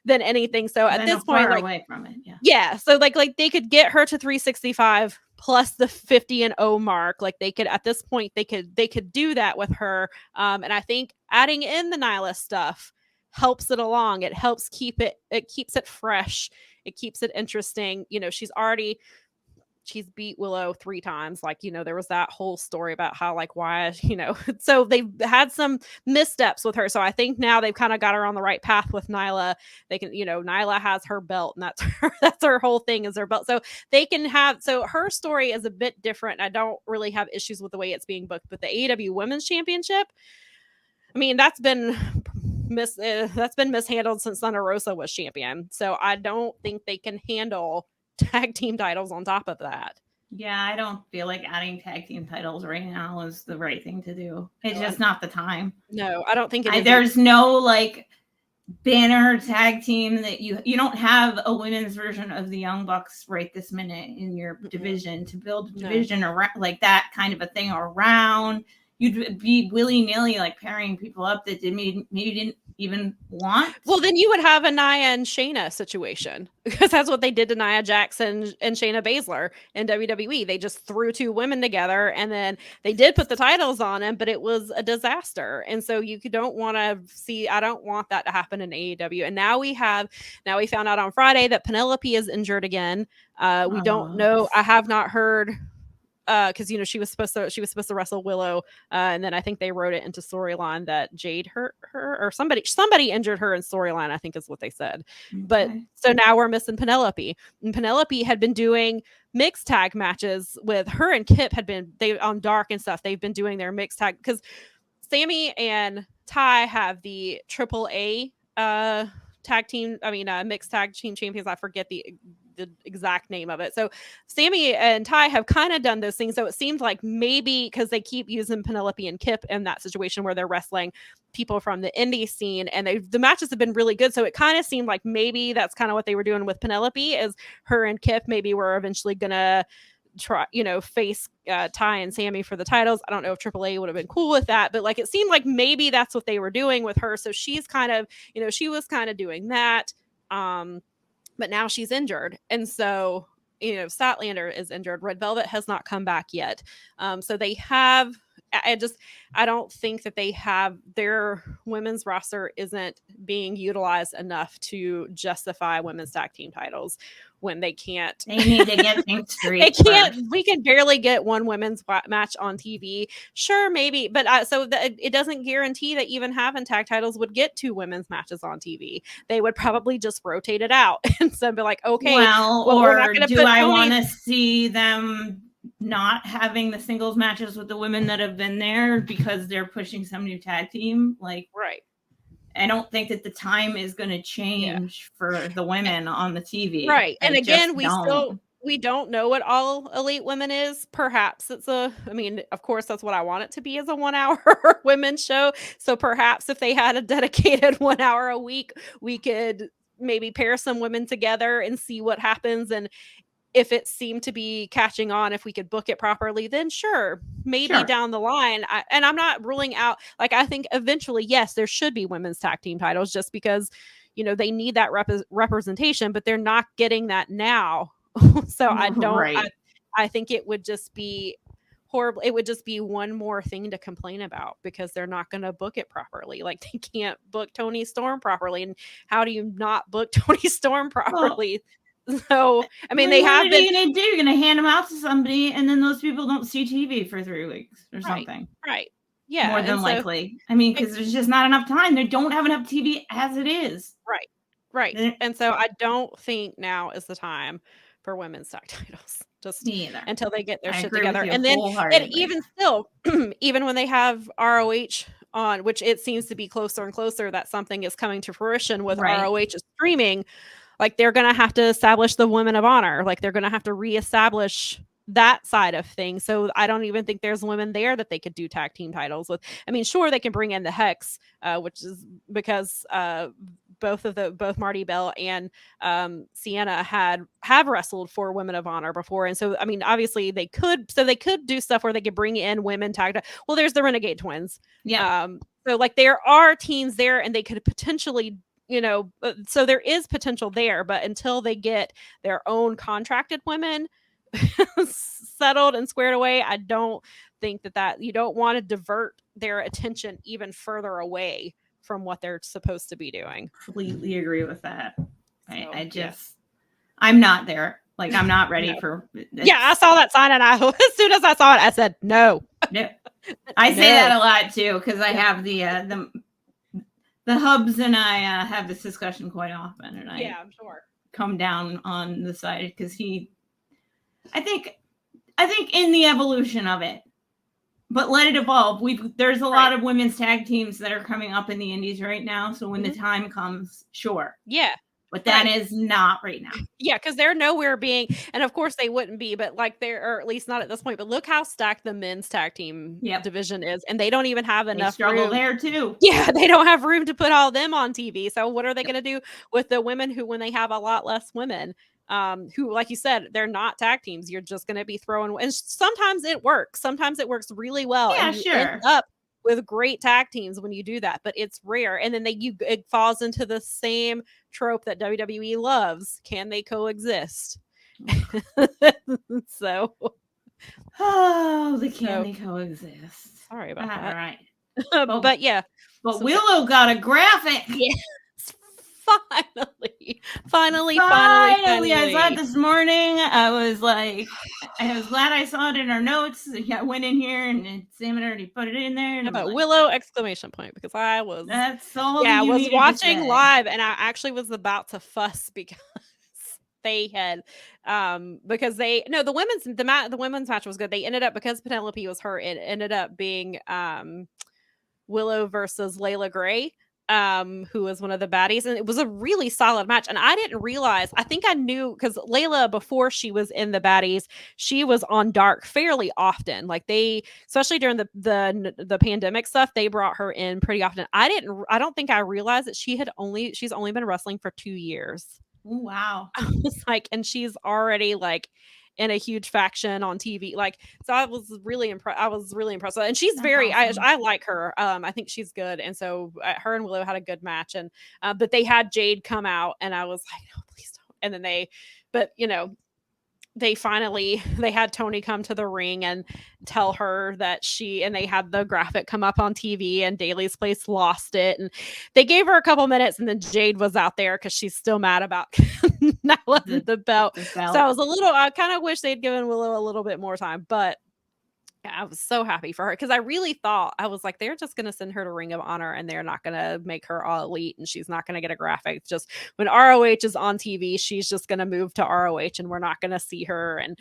than anything. So at this point, like, away from it. Yeah. So like they could get her to 365 plus the 50-0 mark. Like they could, at this point, they could do that with her. And I think adding in the Nyla stuff helps it along. It helps keeps it fresh. It keeps it interesting. You know, she's beat Willow 3 times. Like, you know, there was that whole story about how, like, why, you know, so they've had some missteps with her. So I think now they've kind of got her on the right path with Nyla. They can, you know, Nyla has her belt, and that's her whole thing is her belt. So they can have, so her story is a bit different. I don't really have issues with the way it's being booked, but the AEW Women's Championship, I mean, that's been mishandled since Thunder Rosa was champion. So I don't think they can handle tag team titles on top of that. Yeah, I don't feel like adding tag team titles right now is the right thing to do. It's just not the time. No, I don't think it is. There's no like banner tag team that you don't have a women's version of the Young Bucks right this minute in your division to build a division around, like that kind of a thing around. You'd be willy-nilly like pairing people up that maybe didn't even want. Well, then you would have a Nia and Shayna situation, because that's what they did to Nia Jackson and Shayna Baszler in WWE. They just threw 2 women together, and then they did put the titles on them, but it was a disaster. And so you don't want to see, I don't want that to happen in AEW. And now we found out on Friday that Penelope is injured again. We don't know. I have not heard, because you know she was supposed to wrestle Willow, and then I think they wrote it into storyline that Jade hurt her, or somebody injured her in storyline, I think is what they said. Okay. But so now we're missing Penelope, and Penelope had been doing mixed tag matches with her, and Kip they on Dark and stuff. They've been doing their mixed tag because Sammy and Ty have the AAA tag team. I mean, mixed tag team champions. I forget the exact name of it. So Sammy and Ty have kind of done those things. So it seems like maybe because they keep using Penelope and Kip in that situation where they're wrestling people from the indie scene, and the matches have been really good. So it kind of seemed like maybe that's kind of what they were doing with Penelope, is her and Kip maybe were eventually gonna try, you know, face Ty and Sammy for the titles. I don't know if AAA would have been cool with that, but like it seemed like maybe that's what they were doing with her. So she's kind of, you know, she was kind of doing that. But now she's injured. And so, you know, Statlander is injured. Red Velvet has not come back yet. So they have, I don't think that they have, their women's roster isn't being utilized enough to justify women's tag team titles, when they can't. They need to get things straight. They can't. First. We can barely get one women's match on TV. Sure, maybe, but it doesn't guarantee that even having tag titles would get 2 women's matches on TV. They would probably just rotate it out and so be like, okay, well or do I want to see them not having the singles matches with the women that have been there because they're pushing some new tag team? Like, right. I don't think that the time is going to change for the women on the TV. Right. And again, we don't know what All Elite Women is. Perhaps it's of course, that's what I want it to be, as a 1 hour women's show. So perhaps if they had a dedicated 1 hour a week, we could maybe pair some women together and see what happens. And if it seemed to be catching on, if we could book it properly, then sure, maybe down the line. And I'm not ruling out, like, I think eventually, yes, there should be women's tag team titles, just because, they need that representation, but they're not getting that now. So I think it would just be horrible. It would just be one more thing to complain about, because they're not going to book it properly. Like, they can't book Toni Storm properly. And how do you not book Toni Storm properly? So, they have been. What are you going to do? You're going to hand them out to somebody, and then those people don't see TV for 3 weeks or something. Right. Yeah. More than likely. Because there's just not enough time. They don't have enough TV as it is. Right. And so I don't think now is the time for women's tag titles. Just until they get their shit together. And then, and even still, even when they have ROH on, which it seems to be closer and closer that something is coming to fruition with ROH is streaming. Like, they're going to have to establish the Women of Honor. Like, they're going to have to reestablish that side of things. So I don't even think there's women there that they could do tag team titles with. Sure, they can bring in the Hex, which is because both Marty Bell and Sienna have wrestled for Women of Honor before. And so, obviously they could do stuff where they could bring in women tag. Well, there's the Renegade Twins. Yeah. So, like, there are teams there, and they could potentially, so there is potential there, but until they get their own contracted women settled and squared away, I don't think that you don't want to divert their attention even further away from what they're supposed to be doing. Completely agree with that. So, I'm not there. Like, I'm not ready for. Yeah, I saw that sign, and as soon as I saw it, I said no. No. I say that a lot too, because I have the hubs, and I have this discussion quite often, and I'm sure come down on the side because I think in the evolution of it, but let it evolve. There's a lot of women's tag teams that are coming up in the indies right now. So when the time comes, sure. Yeah. But that is not right now. Yeah, because they're nowhere being, and of course they wouldn't be, but like or at least not at this point. But look how stacked the men's tag team division is, and they don't even have enough. They struggle there too. Yeah, they don't have room to put all them on TV. So what are they going to do with the women when they have a lot less women? Who, like you said, they're not tag teams. You're just going to be throwing, and sometimes it works. Sometimes it works really well. Yeah, and you end up with great tag teams when you do that, but it's rare. And then it falls into the same trope that WWE loves. Can they coexist? So, can they coexist? Sorry about that. All right. But yeah. But Willow got a graphic. Yes. Finally. I saw it this morning. I was glad I saw it in our notes. I went in here and Sam had already put it in there. And about Willow h, because I was. That's all. Yeah, I was watching live, and I actually was about to fuss because they had the women's match was good. They ended up, because Penelope was hurt, it ended up being Willow versus Layla Gray. Who was one of the baddies, and it was a really solid match. And I didn't realize, I think I knew, because Layla, before she was in the baddies, she was on Dark fairly often. Like, they, especially during the pandemic stuff, they brought her in pretty often. I don't think I realized that she's only been wrestling for 2 years. Ooh, wow. I was like, and she's already like in a huge faction on TV. Like, so I was really impressed. And she's awesome. I like her. I think she's good. And so her and Willow had a good match. And, but they had Jade come out, and I was like, no, please don't. And then they had Tony come to the ring and tell her that and they had the graphic come up on TV, and Daly's Place lost it, and they gave her a couple minutes, and then Jade was out there because she's still mad about not letting the belt. So I kind of wish they'd given Willow a little bit more time, but I was so happy for her because I really thought, I was like, they're just going to send her to Ring of Honor and they're not going to make her all elite and she's not going to get a graphic. Just when ROH is on TV, she's just going to move to ROH and we're not going to see her. And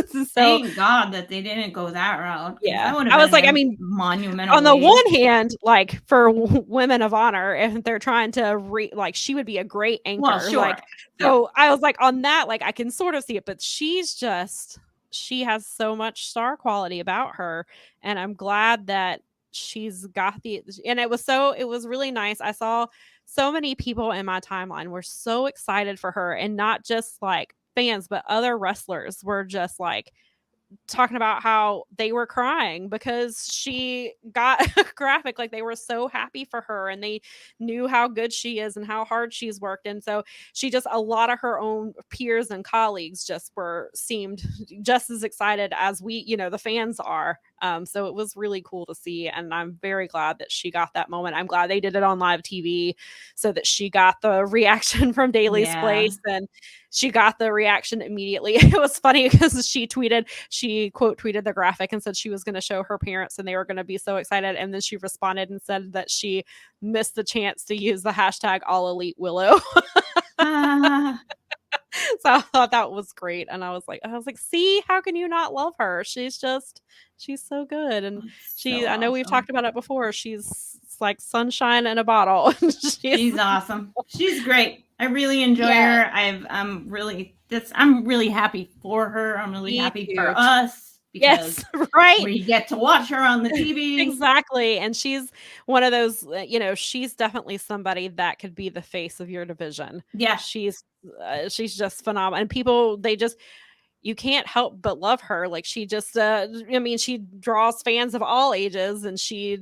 so, thank God that they didn't go that route. Yeah. I was like, I mean, monumental. On the one hand, like for Women of Honor, if they're trying to like, she would be a great anchor. Well, sure. Like, so I was like, on that, like, I can sort of see it, but she has so much star quality about her, and I'm glad that she's got and it was really nice. I saw so many people in my timeline were so excited for her, and not just like fans, but other wrestlers were just like talking about how they were crying because she got a graphic. Like, they were so happy for her and they knew how good she is and how hard she's worked. And so a lot of her own peers and colleagues seemed just as excited as the fans are. So it was really cool to see, and I'm very glad that she got that moment. I'm glad they did it on live TV so that she got the reaction from Daly's Place, and she got the reaction immediately. It was funny because she quote tweeted the graphic and said she was going to show her parents and they were going to be so excited. And then she responded and said that she missed the chance to use the hashtag All Elite Willow. So I thought that was great. And I was like, see, how can you not love her? She's so good. And I know we've talked about it before. She's like sunshine in a bottle. She's awesome. She's great. I really enjoy her. I'm really happy for her. I'm really happy for us. Yes, right. We get to watch her on the TV. Exactly. And she's one of those, she's definitely somebody that could be the face of your division. Yeah. She's just phenomenal. And people, you can't help but love her. Like, she just, she draws fans of all ages, and she,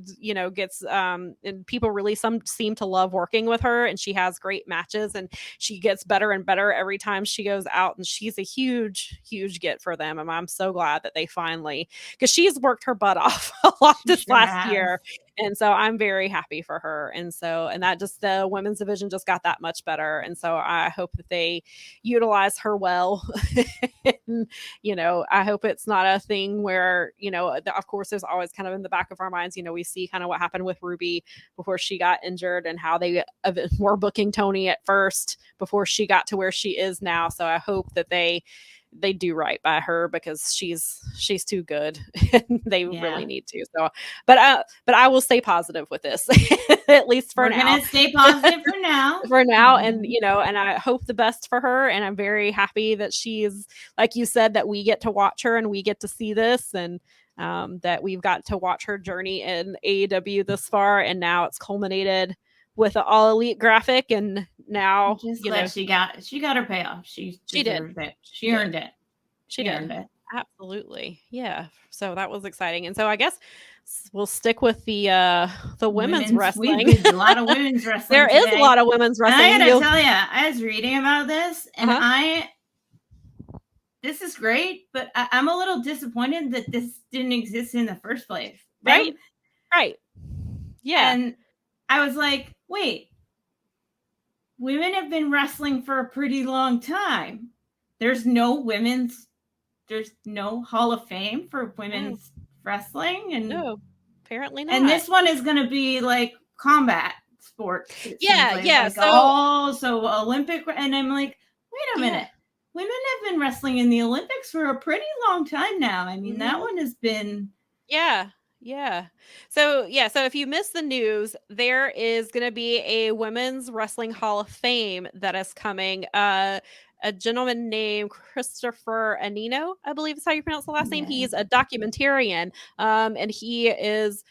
gets, and people really seem to love working with her, and she has great matches, and she gets better and better every time she goes out, and she's a huge, huge get for them. And I'm so glad that they finally, because she's worked her butt off a lot this last year. And so I'm very happy for her. And that just, the women's division just got that much better. And so I hope that they utilize her well. And, I hope it's not a thing where, of course, there's always kind of in the back of our minds, we see kind of what happened with Ruby before she got injured and how they were booking Tony at first before she got to where she is now. So I hope that they do right by her, because she's too good and they really need to. So, but I will stay positive with this, at least for now. We're going to stay positive for now. And, and I hope the best for her. And I'm very happy that she's, like you said, that we get to watch her and we get to see this, and that we've got to watch her journey in AEW this far. And now it's culminated with an All Elite graphic, and now she got her payoff. She did it. She earned it. She earned it. Absolutely. Yeah. So that was exciting. And so I guess we'll stick with the women's wrestling. We did a lot of women's wrestling. There is a lot of women's wrestling. And I gotta tell you, I was reading about this, and this is great, but I'm a little disappointed that this didn't exist in the first place. Right. Yeah. And I was like, wait, women have been wrestling for a pretty long time. There's no Hall of Fame for women's wrestling. And no, apparently not. And this one is going to be like combat sports. Yeah. So Olympic. And I'm like, wait a minute. Women have been wrestling in the Olympics for a pretty long time now. I mean, that one has been. Yeah. So if you missed the news, there is going to be a Women's Wrestling Hall of Fame that is coming. A gentleman named Christopher Anino, I believe is how you pronounce the last name. He's a documentarian, and he is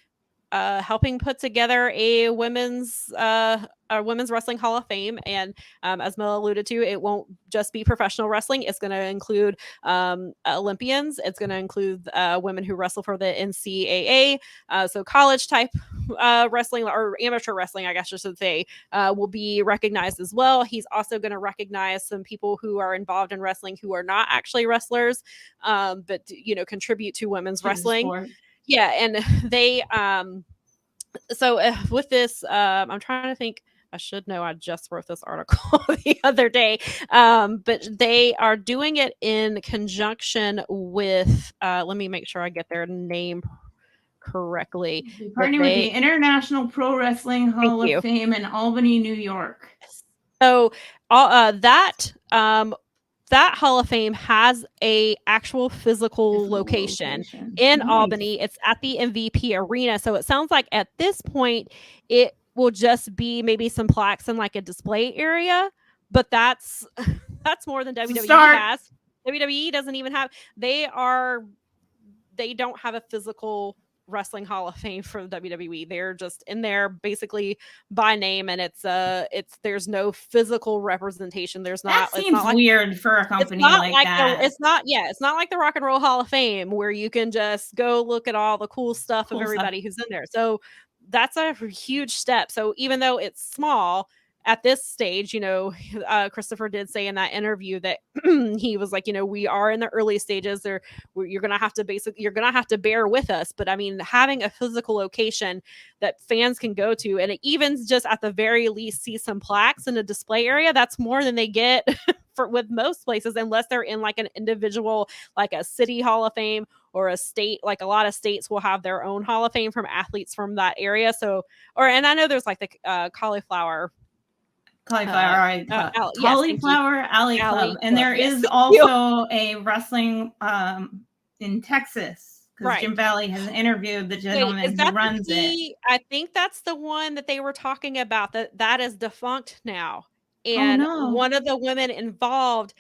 helping put together a women's wrestling Hall of Fame. And as Mel alluded to, it won't just be professional wrestling. It's going to include Olympians. It's going to include women who wrestle for the NCAA. So college type wrestling, or amateur wrestling, I guess I should say, will be recognized as well. He's also going to recognize some people who are involved in wrestling who are not actually wrestlers, but contribute to women's wrestling. Yeah, and they so with this, I'm trying to think. I should know. I just wrote this article the other day, but they are doing it in conjunction with. Let me make sure I get their name correctly. Partnering with the International Pro Wrestling Hall of Fame in Albany, New York. So that Hall of Fame has a actual physical location in Albany. It's at the MVP Arena. So it sounds like at this point it will just be maybe some plaques in like a display area, but that's more than WWE has. WWE doesn't even have. They don't have a physical wrestling Hall of Fame for the WWE. They're just in there basically by name, and it's there's no physical representation. There's not. That seems weird for a company like that. It's not like the Rock and Roll Hall of Fame where you can just go look at all the cool stuff of everybody who's in there. So that's a huge step. So even though it's small at this stage, Christopher did say in that interview that he was like, we are in the early stages there. You're going to have to bear with us. But I mean, having a physical location that fans can go to, and even just at the very least see some plaques in a display area, that's more than they get with most places, unless they're in like an individual, like a city Hall of Fame or a state. Like a lot of states will have their own Hall of Fame from athletes from that area. So, and I know there's like the Cauliflower Alley Club. And there is also a wrestling in Texas, because Jim Valley has interviewed the gentleman who runs it. I think that's the one that they were talking about, that is defunct now. And one of the women involved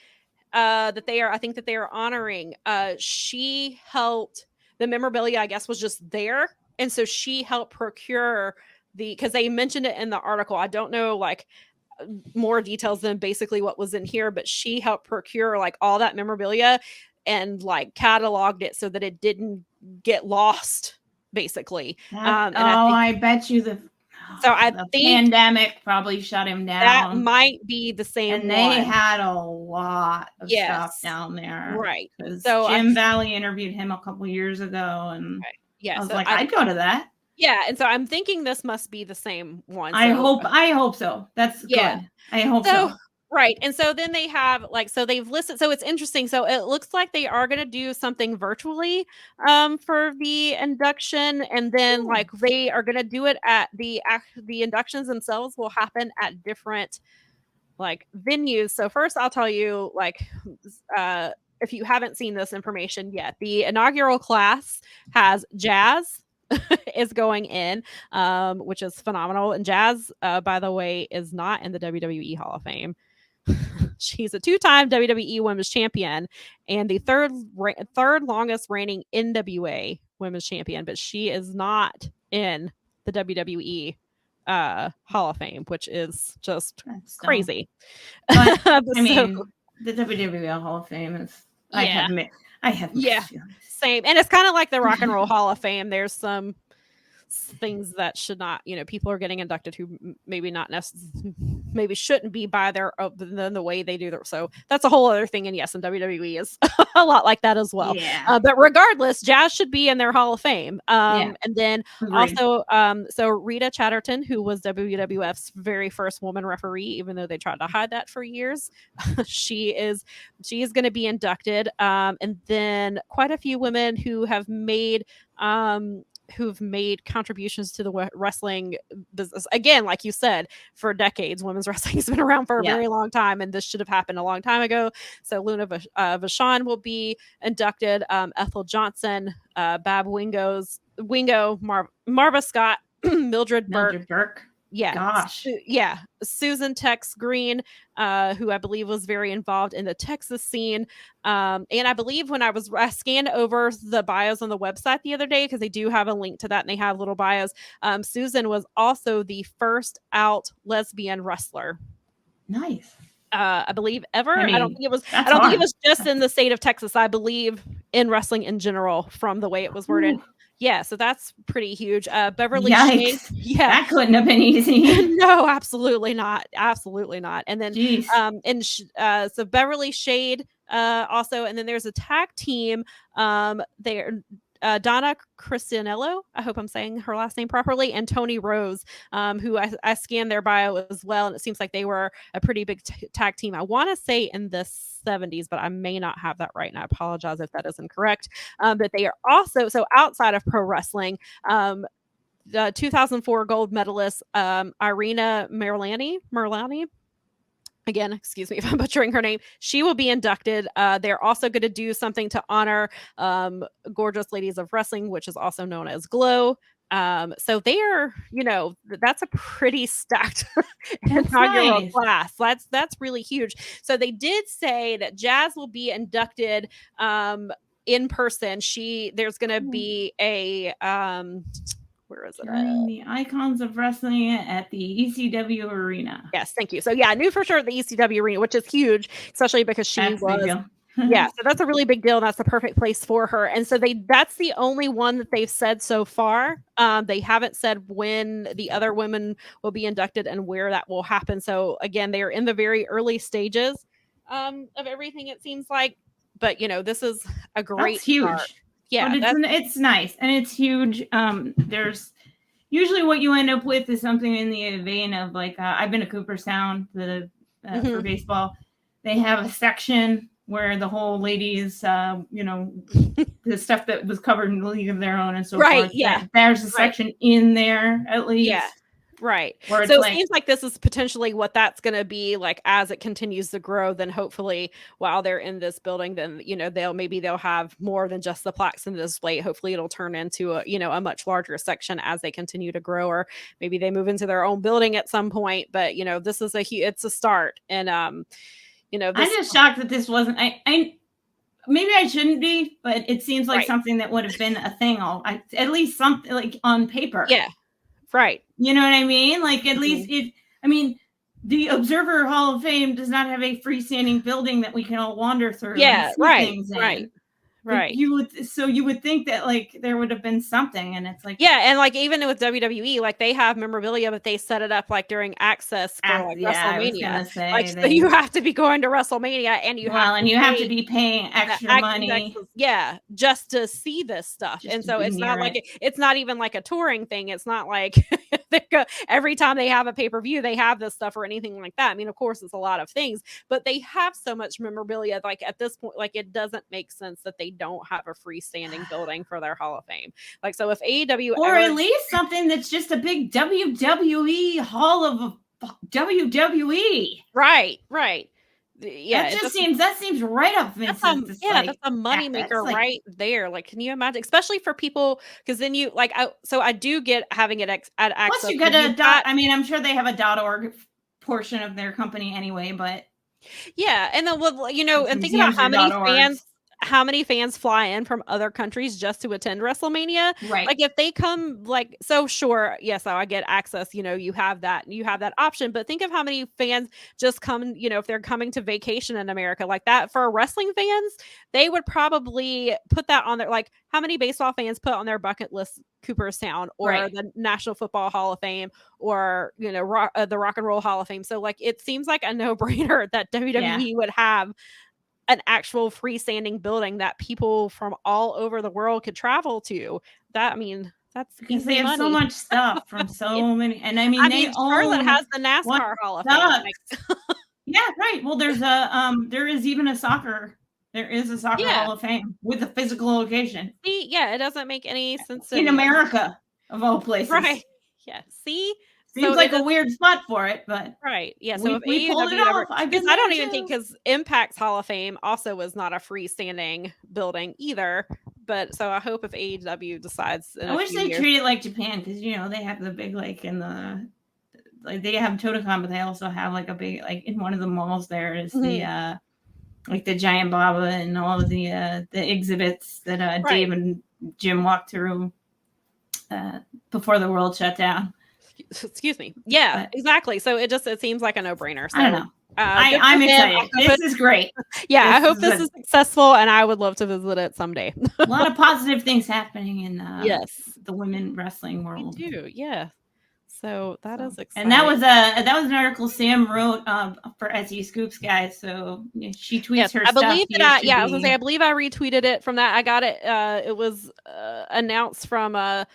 that they are honoring, she helped, the memorabilia I guess was just there, and so she helped procure because they mentioned it in the article. I don't know like more details than basically what was in here, but she helped procure like all that memorabilia and like cataloged it so that it didn't get lost, basically. I bet you the pandemic probably shut him down. That might be the same. And they had a lot of stuff down there, right? So Jim Valley interviewed him a couple years ago, and I was like, I'd go to that. Yeah, and so I'm thinking this must be the same one. I hope so. That's good. I hope so. Right. And so then they have so they've listed, so it's interesting. So it looks like they are going to do something virtually for the induction, and then they are going to do it at the inductions themselves will happen at different venues. So first I'll tell you if you haven't seen this information yet, the inaugural class has Jazz is going in, which is phenomenal. And Jazz, by the way, is not in the WWE Hall of Fame. She's a two-time WWE Women's Champion and the third longest reigning NWA Women's Champion, but she is not in the WWE Hall of Fame, which is just crazy. But, I mean, the WWE Hall of Fame is. I have mixed feelings. Same. And it's kind of like the Rock and Roll Hall of Fame. There's some things that should not, people are getting inducted who maybe maybe shouldn't be by the way they do their. So that's a whole other thing. And yes, and WWE is a lot like that as well. Yeah. But regardless, Jazz should be in their Hall of Fame. And then also, so Rita Chatterton, who was WWF's very first woman referee, even though they tried to hide that for years, she is going to be inducted. And then quite a few women who have made contributions to the wrestling business. Again, like you said, for decades, women's wrestling has been around for a very long time, and this should have happened a long time ago. So Luna Vachon will be inducted, Ethel Johnson, Bab Wingo, Marva Scott, Mildred Burke. Yeah. Gosh. Yeah. Susan Tex Green, who I believe was very involved in the Texas scene. And I believe when I scanned over the bios on the website the other day, because they do have a link to that and they have little bios. Susan was also the first out lesbian wrestler. Nice. I believe ever. I don't think it was. I don't think it was just in the state of Texas. I believe in wrestling in general, from the way it was worded. Ooh. Yeah, so that's pretty huge. Beverly Shade. Yeah, that couldn't have been easy. No, absolutely not. Absolutely not. And then, Jeez. So Beverly Shade, also, and then there's a tag team. They're Donna Cristianello, I hope I'm saying her last name properly, and Tony Rose, who I scanned their bio as well, and it seems like they were a pretty big tag team. I want to say in the 70s, but I may not have that right, and I apologize if that is incorrect. But they are also, so outside of pro wrestling, the 2004 gold medalist, Irina Merlani. Again, excuse me if I'm butchering her name. She will be inducted. They're also going to do something to honor Gorgeous Ladies of Wrestling, which is also known as GLOW. So they're, that's a pretty stacked inaugural class. That's really huge. So they did say that Jazz will be inducted in person. There's going to be a where is it? The Icons of Wrestling at the ECW Arena. Yes, thank you. So yeah, I knew for sure the ECW Arena, which is huge, especially because she was. Yeah, so that's a really big deal, and that's the perfect place for her. And so that's the only one that they've said so far. They haven't said when the other women will be inducted and where that will happen. So again, they are in the very early stages of everything, it seems like. But this is a great That's huge. Start. Yeah, but it's nice and it's huge. There's usually what you end up with is something in the vein of like I've been to Cooperstown for baseball. They have a section where the whole ladies, the stuff that was covered in the League of Their Own and so forth. Yeah, there's a section in there at least. Yeah. Right. So it seems like this is potentially what that's going to be like as it continues to grow. Then hopefully while they're in this building, then, they'll have more than just the plaques in the display. Hopefully it'll turn into a much larger section as they continue to grow, or maybe they move into their own building at some point. But, this is it's a start. And, I'm just shocked that this wasn't, maybe I shouldn't be, but it seems like something that would have been a thing. At least something like on paper. Yeah. Right. You know what I mean? Like at least the Observer Hall of Fame does not have a freestanding building that we can all wander through. Yeah, right. Right. You would think that like there would have been something, and it's like and like even with WWE, like they have memorabilia, but they set it up like during access for WrestleMania. So you have to be going to WrestleMania, and you have to be paying extra money. Just to see this stuff. And so it's not like it's not even like a touring thing. It's not like every time they have a pay-per-view, they have this stuff or anything like that. I mean, of course, it's a lot of things, but they have so much memorabilia. Like at this point, like it doesn't make sense that they don't have a freestanding building for their Hall of Fame. Like, so if AEW at least something that's just a big WWE Hall of WWE. Right. Yeah, that seems right up Vince's. That's a moneymaker right there. Like, can you imagine, especially for people, because then you I do get having it at access. Plus, you get a I'm sure they have a .org portion of their company anyway, but and then and think about how many fans fly in from other countries just to attend WrestleMania. Right. Like if they come sure. Yes. So I get access, you have that option, but think of how many fans just come, if they're coming to vacation in America like that. For wrestling fans, they would probably put that on their, like how many baseball fans put on their bucket list Cooperstown or the National Football Hall of Fame or, the Rock and Roll Hall of Fame. So like, it seems like a no-brainer that WWE would have an actual freestanding building that people from all over the world could travel to. That's because they have money. So much stuff from so many, and Charlotte has the NASCAR Hall of Fame. Yeah, right. Well, there is even a soccer. There is a soccer Hall of Fame with a physical location. See, it doesn't make any sense in America, of all places. Right. Yeah. See. Seems like a weird spot for it, but yeah. So we pulled it off. I don't even think, because Impact's Hall of Fame also was not a freestanding building either. But so I hope if AEW decides, I wish they treat it like Japan, because they have the big lake and like they have Totokan, but they also have like a big, like in one of the malls there is the like the giant Baba and all of the exhibits that Dave and Jim walked through before the world shut down. Excuse me. Yeah, exactly. So it seems like a no-brainer. So I don't know. I'm excited. This is great. Yeah, I hope this is successful, and I would love to visit it someday. A lot of positive things happening in yes, the women wrestling world. We do, yeah. So that is exciting. And that was an article Sam wrote for SE Scoops, guys. So she tweets her I believe stuff. that I was gonna say I believe I retweeted it from that. I got it. It was announced from I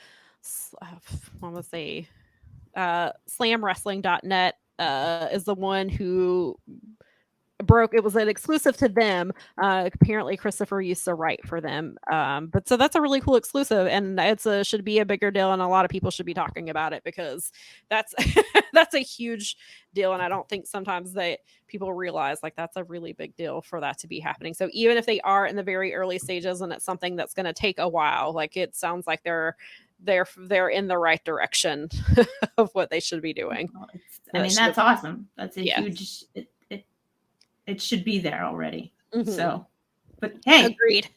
want to say slamwrestling.net is the one who broke. It was an exclusive to them. Apparently Christopher used to write for them. But so that's a really cool exclusive, and should be a bigger deal, and a lot of people should be talking about it because that's that's a huge deal, and I don't think sometimes that people realize like that's a really big deal for that to be happening. So even if they are in the very early stages and it's something that's going to take a while, like it sounds like they're in the right direction of what they should be doing. I mean, that's awesome. That's a huge it should be there already. So, but hey, agreed.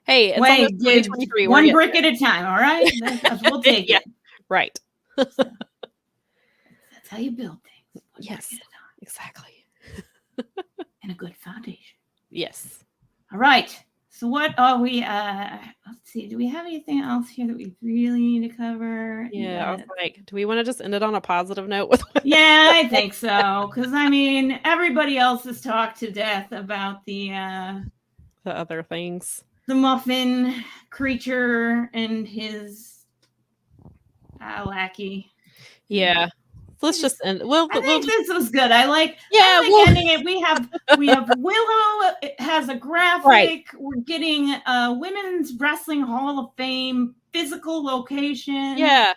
Hey, it's wait, 2023. One brick at a time. All right, we'll take it. Right. So, that's how you build things. Yes, exactly. And a good foundation. Yes. All right. So what are we? Let's see. Do we have anything else here that we really need to cover? Yeah, I was like, do we want to just end it on a positive note with? Yeah, I think so. Because I mean, everybody else has talked to death about the other things, the muffin creature and his lackey. Yeah. Let's just end. I think this was good. I like ending it. We have Willow. It has a graphic. Right. We're getting Women's Wrestling Hall of Fame physical location. Yeah,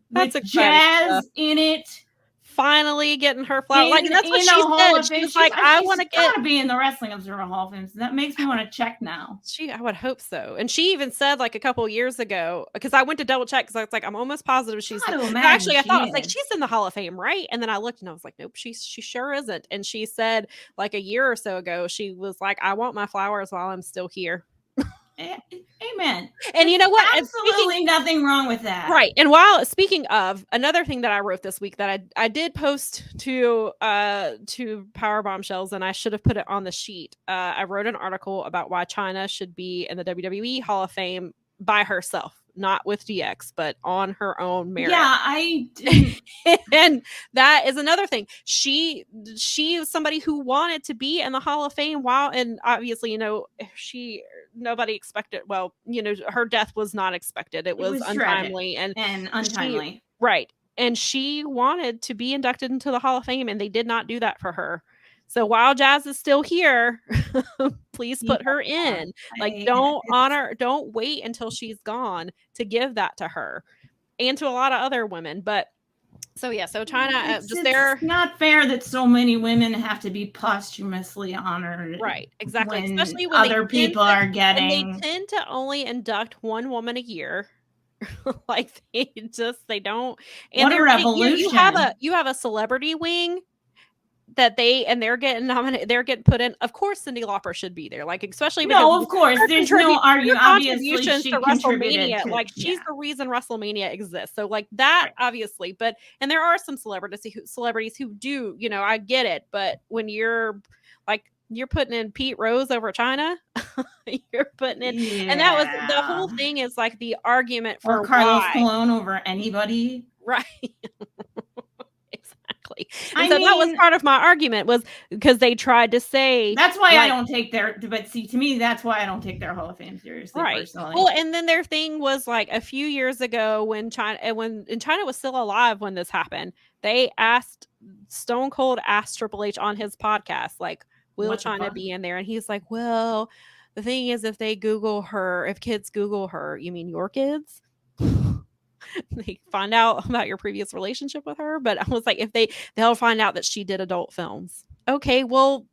that's with Jazz in it. Finally getting her flower. Like, and that's what she said. She was like, I want to be in the Wrestling Observer Hall of Fame. So that makes me want to check now. I would hope so. And she even said like a couple years ago, because I went to double check because I was like, I'm almost positive she's actually I thought I was like, she's in the Hall of Fame, right? And then I looked and I was like, nope, she sure isn't. And she said like a year or so ago, she was like, I want my flowers while I'm still here. Amen. And you know what? Absolutely nothing wrong with that. Right. And while speaking of another thing that I wrote this week that I did post to Powerbombshells, and I should have put it on the sheet. I wrote an article about why Chyna should be in the WWE Hall of Fame by herself, not with DX, but on her own merit. Yeah, I didn't. And that is another thing. She is somebody who wanted to be in the Hall of Fame and obviously, nobody expected. Well, her death was not expected. It was untimely and untimely. Right. And she wanted to be inducted into the Hall of Fame, and they did not do that for her. So while Jazz is still here, please put her in. Like, don't wait until she's gone to give that to her and to a lot of other women. But so Chyna, it's not fair that so many women have to be posthumously honored. Right, exactly. Especially when other people are getting. And they tend to only induct one woman a year. Like they don't. And what a revolution! You have a celebrity wing that they're getting nominated, they're getting put in. Of course, Cyndi Lauper should be there. Like, especially of course, there's no argument. Obviously, she to WrestleMania. Like, she's the reason WrestleMania exists. So, like that, obviously. But and there are some celebrities who do. I get it. But when you're putting in Pete Rose over Chyna, you're putting in, and that was the whole thing. Is like the argument for Carlos Colon over anybody, right? And so that was part of my argument, was because they tried to say that's why I don't take their. But see, to me, that's why I don't take their Hall of Fame seriously. Right. Personally. Well, and then their thing was like a few years ago when Chyna was still alive when this happened. They asked Stone Cold asked Triple H on his podcast, like, will Chyna be in there? And he's like, well, the thing is, if kids Google her, you mean your kids? They find out about your previous relationship with her. But I was like, they'll find out that she did adult films. Okay, well,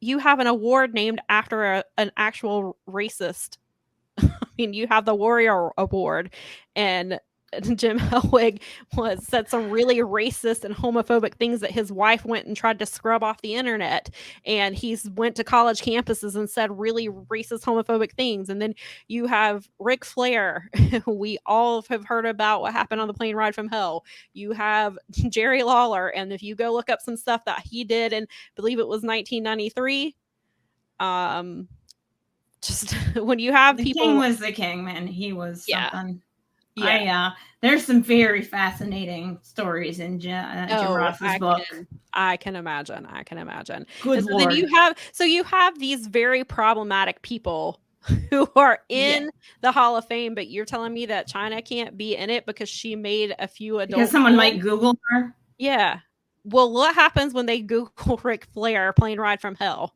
you have an award named after an actual racist. I mean, you have the Warrior Award, and Jim Hellwig said some really racist and homophobic things that his wife went and tried to scrub off the internet. And he's went to college campuses and said really racist, homophobic things. And then you have Ric Flair. We all have heard about what happened on the plane ride from hell. You have Jerry Lawler. And if you go look up some stuff that he did, and believe it was 1993, just when you have the king was the king, man. He was something. Yeah. There's some very fascinating stories in Jim Ross's book. I can imagine. Good so Lord. Then you have these very problematic people who are in the Hall of Fame, but you're telling me that China can't be in it because she made a few adult. Because someone might Google her. Yeah. Well, what happens when they Google Ric Flair plane ride from hell,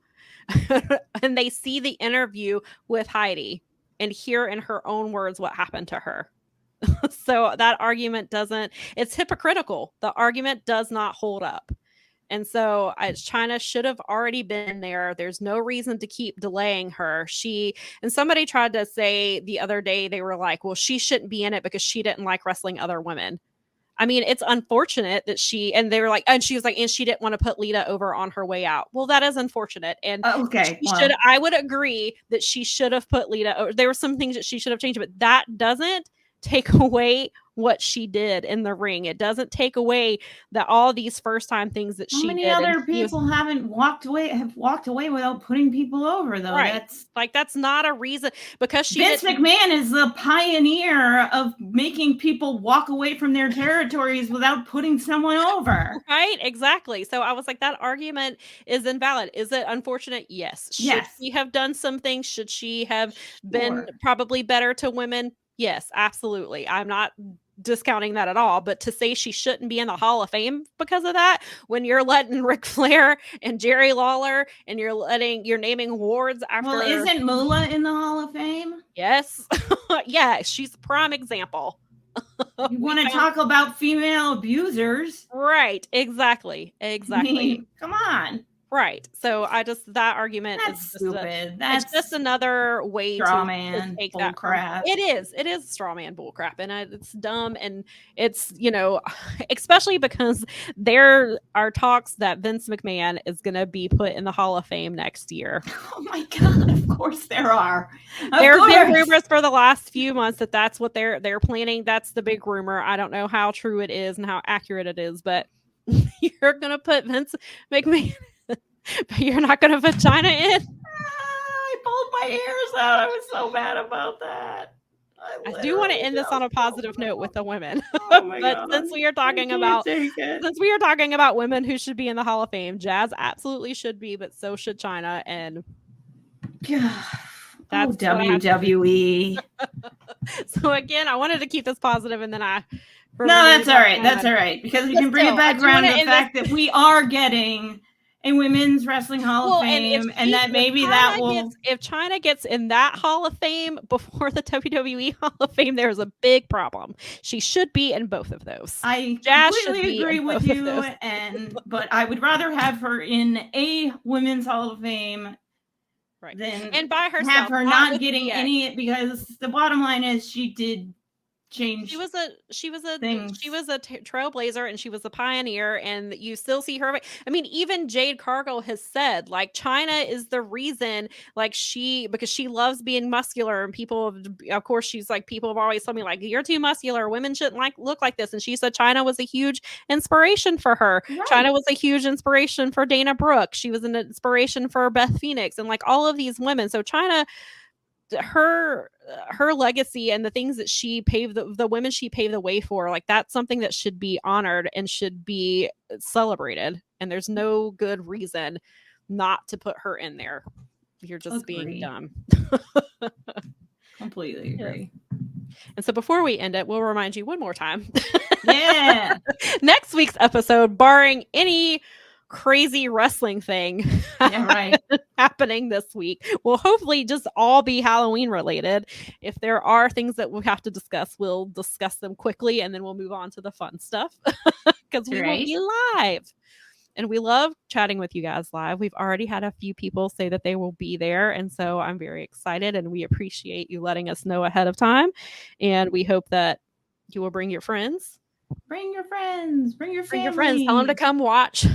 and they see the interview with Heidi and hear in her own words what happened to her? So that argument it's hypocritical. The argument does not hold up. And so China should have already been there. There's no reason to keep delaying her. And somebody tried to say the other day, they were like, well, she shouldn't be in it because she didn't like wrestling other women. I mean, it's unfortunate that and they were like, and she was like, and she didn't want to put Lita over on her way out. Well, that is unfortunate. And I would agree that she should have put Lita over. There were some things that she should have changed, but that doesn't take away what she did in the ring. It doesn't take away all these first time things that she did. How many other people have walked away without putting people over, though? Right. That's not a reason, because Vince McMahon is the pioneer of making people walk away from their territories without putting someone over. Right, exactly. So I was like, that argument is invalid. Is it unfortunate? Yes. Should she have done some things? Should she have been probably better to women? Yes, absolutely. I'm not discounting that at all, but to say she shouldn't be in the Hall of Fame because of that, when you're letting Ric Flair and Jerry Lawler and you're naming awards after. Well, isn't Moolah in the Hall of Fame? Yes. Yeah, she's a prime example. You want to talk about female abusers? Right, exactly. I mean, come on. Right. So that argument is stupid. That's just another way to take that crap. It is straw man bull crap, and it's dumb, and it's, especially because there are talks that Vince McMahon is going to be put in the Hall of Fame next year. Oh my God! Of course there are. There have been rumors for the last few months that that's what they're planning. That's the big rumor. I don't know how true it is and how accurate it is, but you're going to put Vince McMahon. But you're not going to put China in? I pulled my hairs out. I was so mad about that. I do want to end this on a positive note with the women. Oh my but God. since we are talking about women who should be in the Hall of Fame, Jazz absolutely should be, but so should China. And that's WWE. So again, I wanted to keep this positive, and then that's all right. That's all right, because we can bring it back around to the fact that we are getting a women's wrestling Hall of Fame, and that maybe that will... If China gets in that Hall of Fame before the WWE Hall of Fame, there's a big problem. She should be in both of those. I completely agree with you, but I would rather have her in a women's Hall of Fame than and by herself, have her not getting any, because the bottom line is she did change. She was a trailblazer, and she was a pioneer, and you still see her. I mean, even Jade Cargill has said, like, China is the reason, like, because she loves being muscular, and people, of course, she's like, people have always told me, like, you're too muscular, women shouldn't look like this, and she said China was a huge inspiration for her. Right. China was a huge inspiration for Dana Brooke. She was an inspiration for Beth Phoenix, and like all of these women. So China, her legacy and the things that she paved, the women she paved the way for, like, that's something that should be honored and should be celebrated, and there's no good reason not to put her in there. You're just being dumb. Completely agree. And so before we end it, we'll remind you one more time. Yeah. Next week's episode, barring any crazy wrestling thing happening this week, will hopefully just all be Halloween related. If there are things that we have to discuss, we'll discuss them quickly, and then we'll move on to the fun stuff, because we will be live, and we love chatting with you guys live. We've already had a few people say that they will be there, and so I'm very excited, and we appreciate you letting us know ahead of time, and we hope that You will bring your friends. Bring your friends. Bring your family. Bring your friends. Tell them to come watch.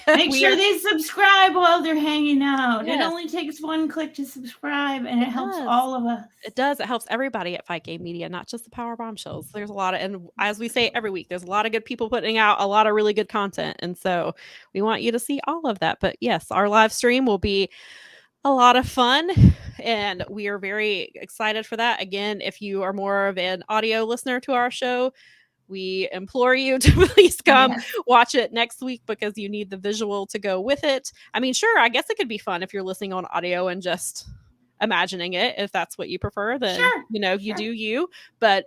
Make sure they subscribe while they're hanging out. Yes. It only takes one click to subscribe, and it helps all of us. It does. It helps everybody at Fight Game Media, not just the Powerbombshells. There's a lot of, and as we say every week, there's a lot of good people putting out a lot of really good content. And so we want you to see all of that. But yes, our live stream will be a lot of fun, and we are very excited for that. Again, if you are more of an audio listener to our show, we implore you to please come watch it next week because you need the visual to go with it. I mean, sure, I guess it could be fun if you're listening on audio and just imagining it. If that's what you prefer, then you do you. But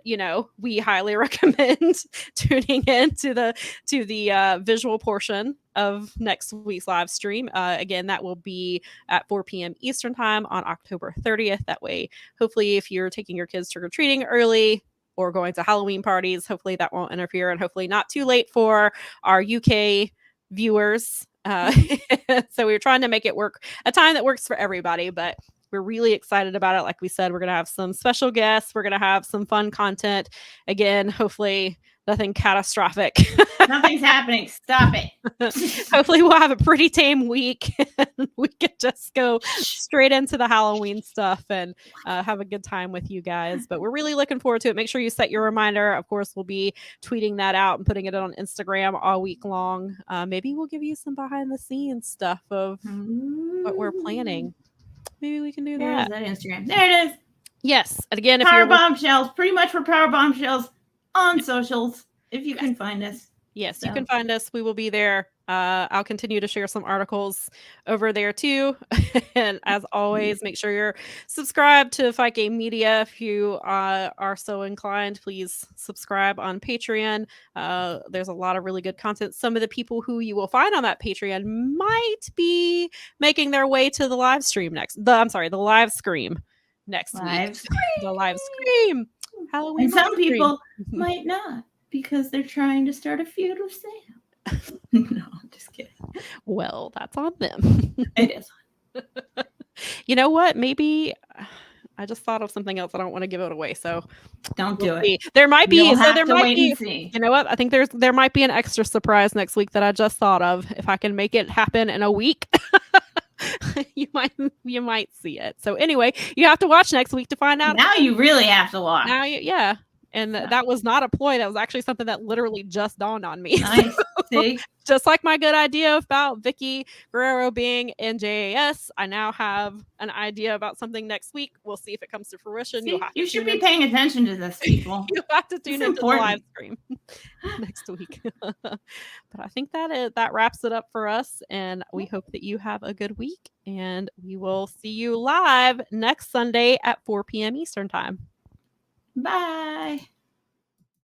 we highly recommend tuning in to the visual portion of next week's live stream. Again, that will be at 4 p.m. Eastern time on October 30th. That way, hopefully, if you're taking your kids trick-or-treating early or going to Halloween parties, hopefully that won't interfere, and hopefully not too late for our UK viewers. So we're trying to make it work a time that works for everybody, but we're really excited about it. Like we said, we're going to have some special guests. We're going to have some fun content. Again, hopefully nothing catastrophic. Nothing's happening. Stop it. Hopefully we'll have a pretty tame week. And we can just go straight into the Halloween stuff and have a good time with you guys. But we're really looking forward to it. Make sure you set your reminder. Of course, we'll be tweeting that out and putting it on Instagram all week long. Maybe we'll give you some behind the scenes stuff of what we're planning. Maybe we can do that. There's that Instagram. There it is. Yes. And again, if Powerbombshells, pretty much for Powerbombshells on socials, if you can find us. Yes, you can find us. We will be there. I'll continue to share some articles over there too. And as always, make sure you're subscribed to Fight Game Media. If you are so inclined, please subscribe on Patreon. There's a lot of really good content. Some of the people who you will find on that Patreon might be making their way to the live stream the live scream next week. The live scream. Halloween. And some people might not, because they're trying to start a feud with Sam. No, I'm just kidding. Well, that's on them. It is. You know what? Maybe I just thought of something else. I don't want to give it away, so don't do it. There might be. You'll have to wait and see. You know what? I think there might be an extra surprise next week that I just thought of. If I can make it happen in a week, you might see it. So anyway, you have to watch next week to find out. Now you really have to watch. Yeah. And that was not a ploy. That was actually something that literally just dawned on me. Nice. See? Just like my good idea about Vicky Guerrero being in JAS, I now have an idea about something next week. We'll see if it comes to fruition. See, you should be paying attention to this, people. You have to tune into the live stream next week. But I think that wraps it up for us. And we hope that you have a good week. And we will see you live next Sunday at 4 p.m. Eastern time. Bye.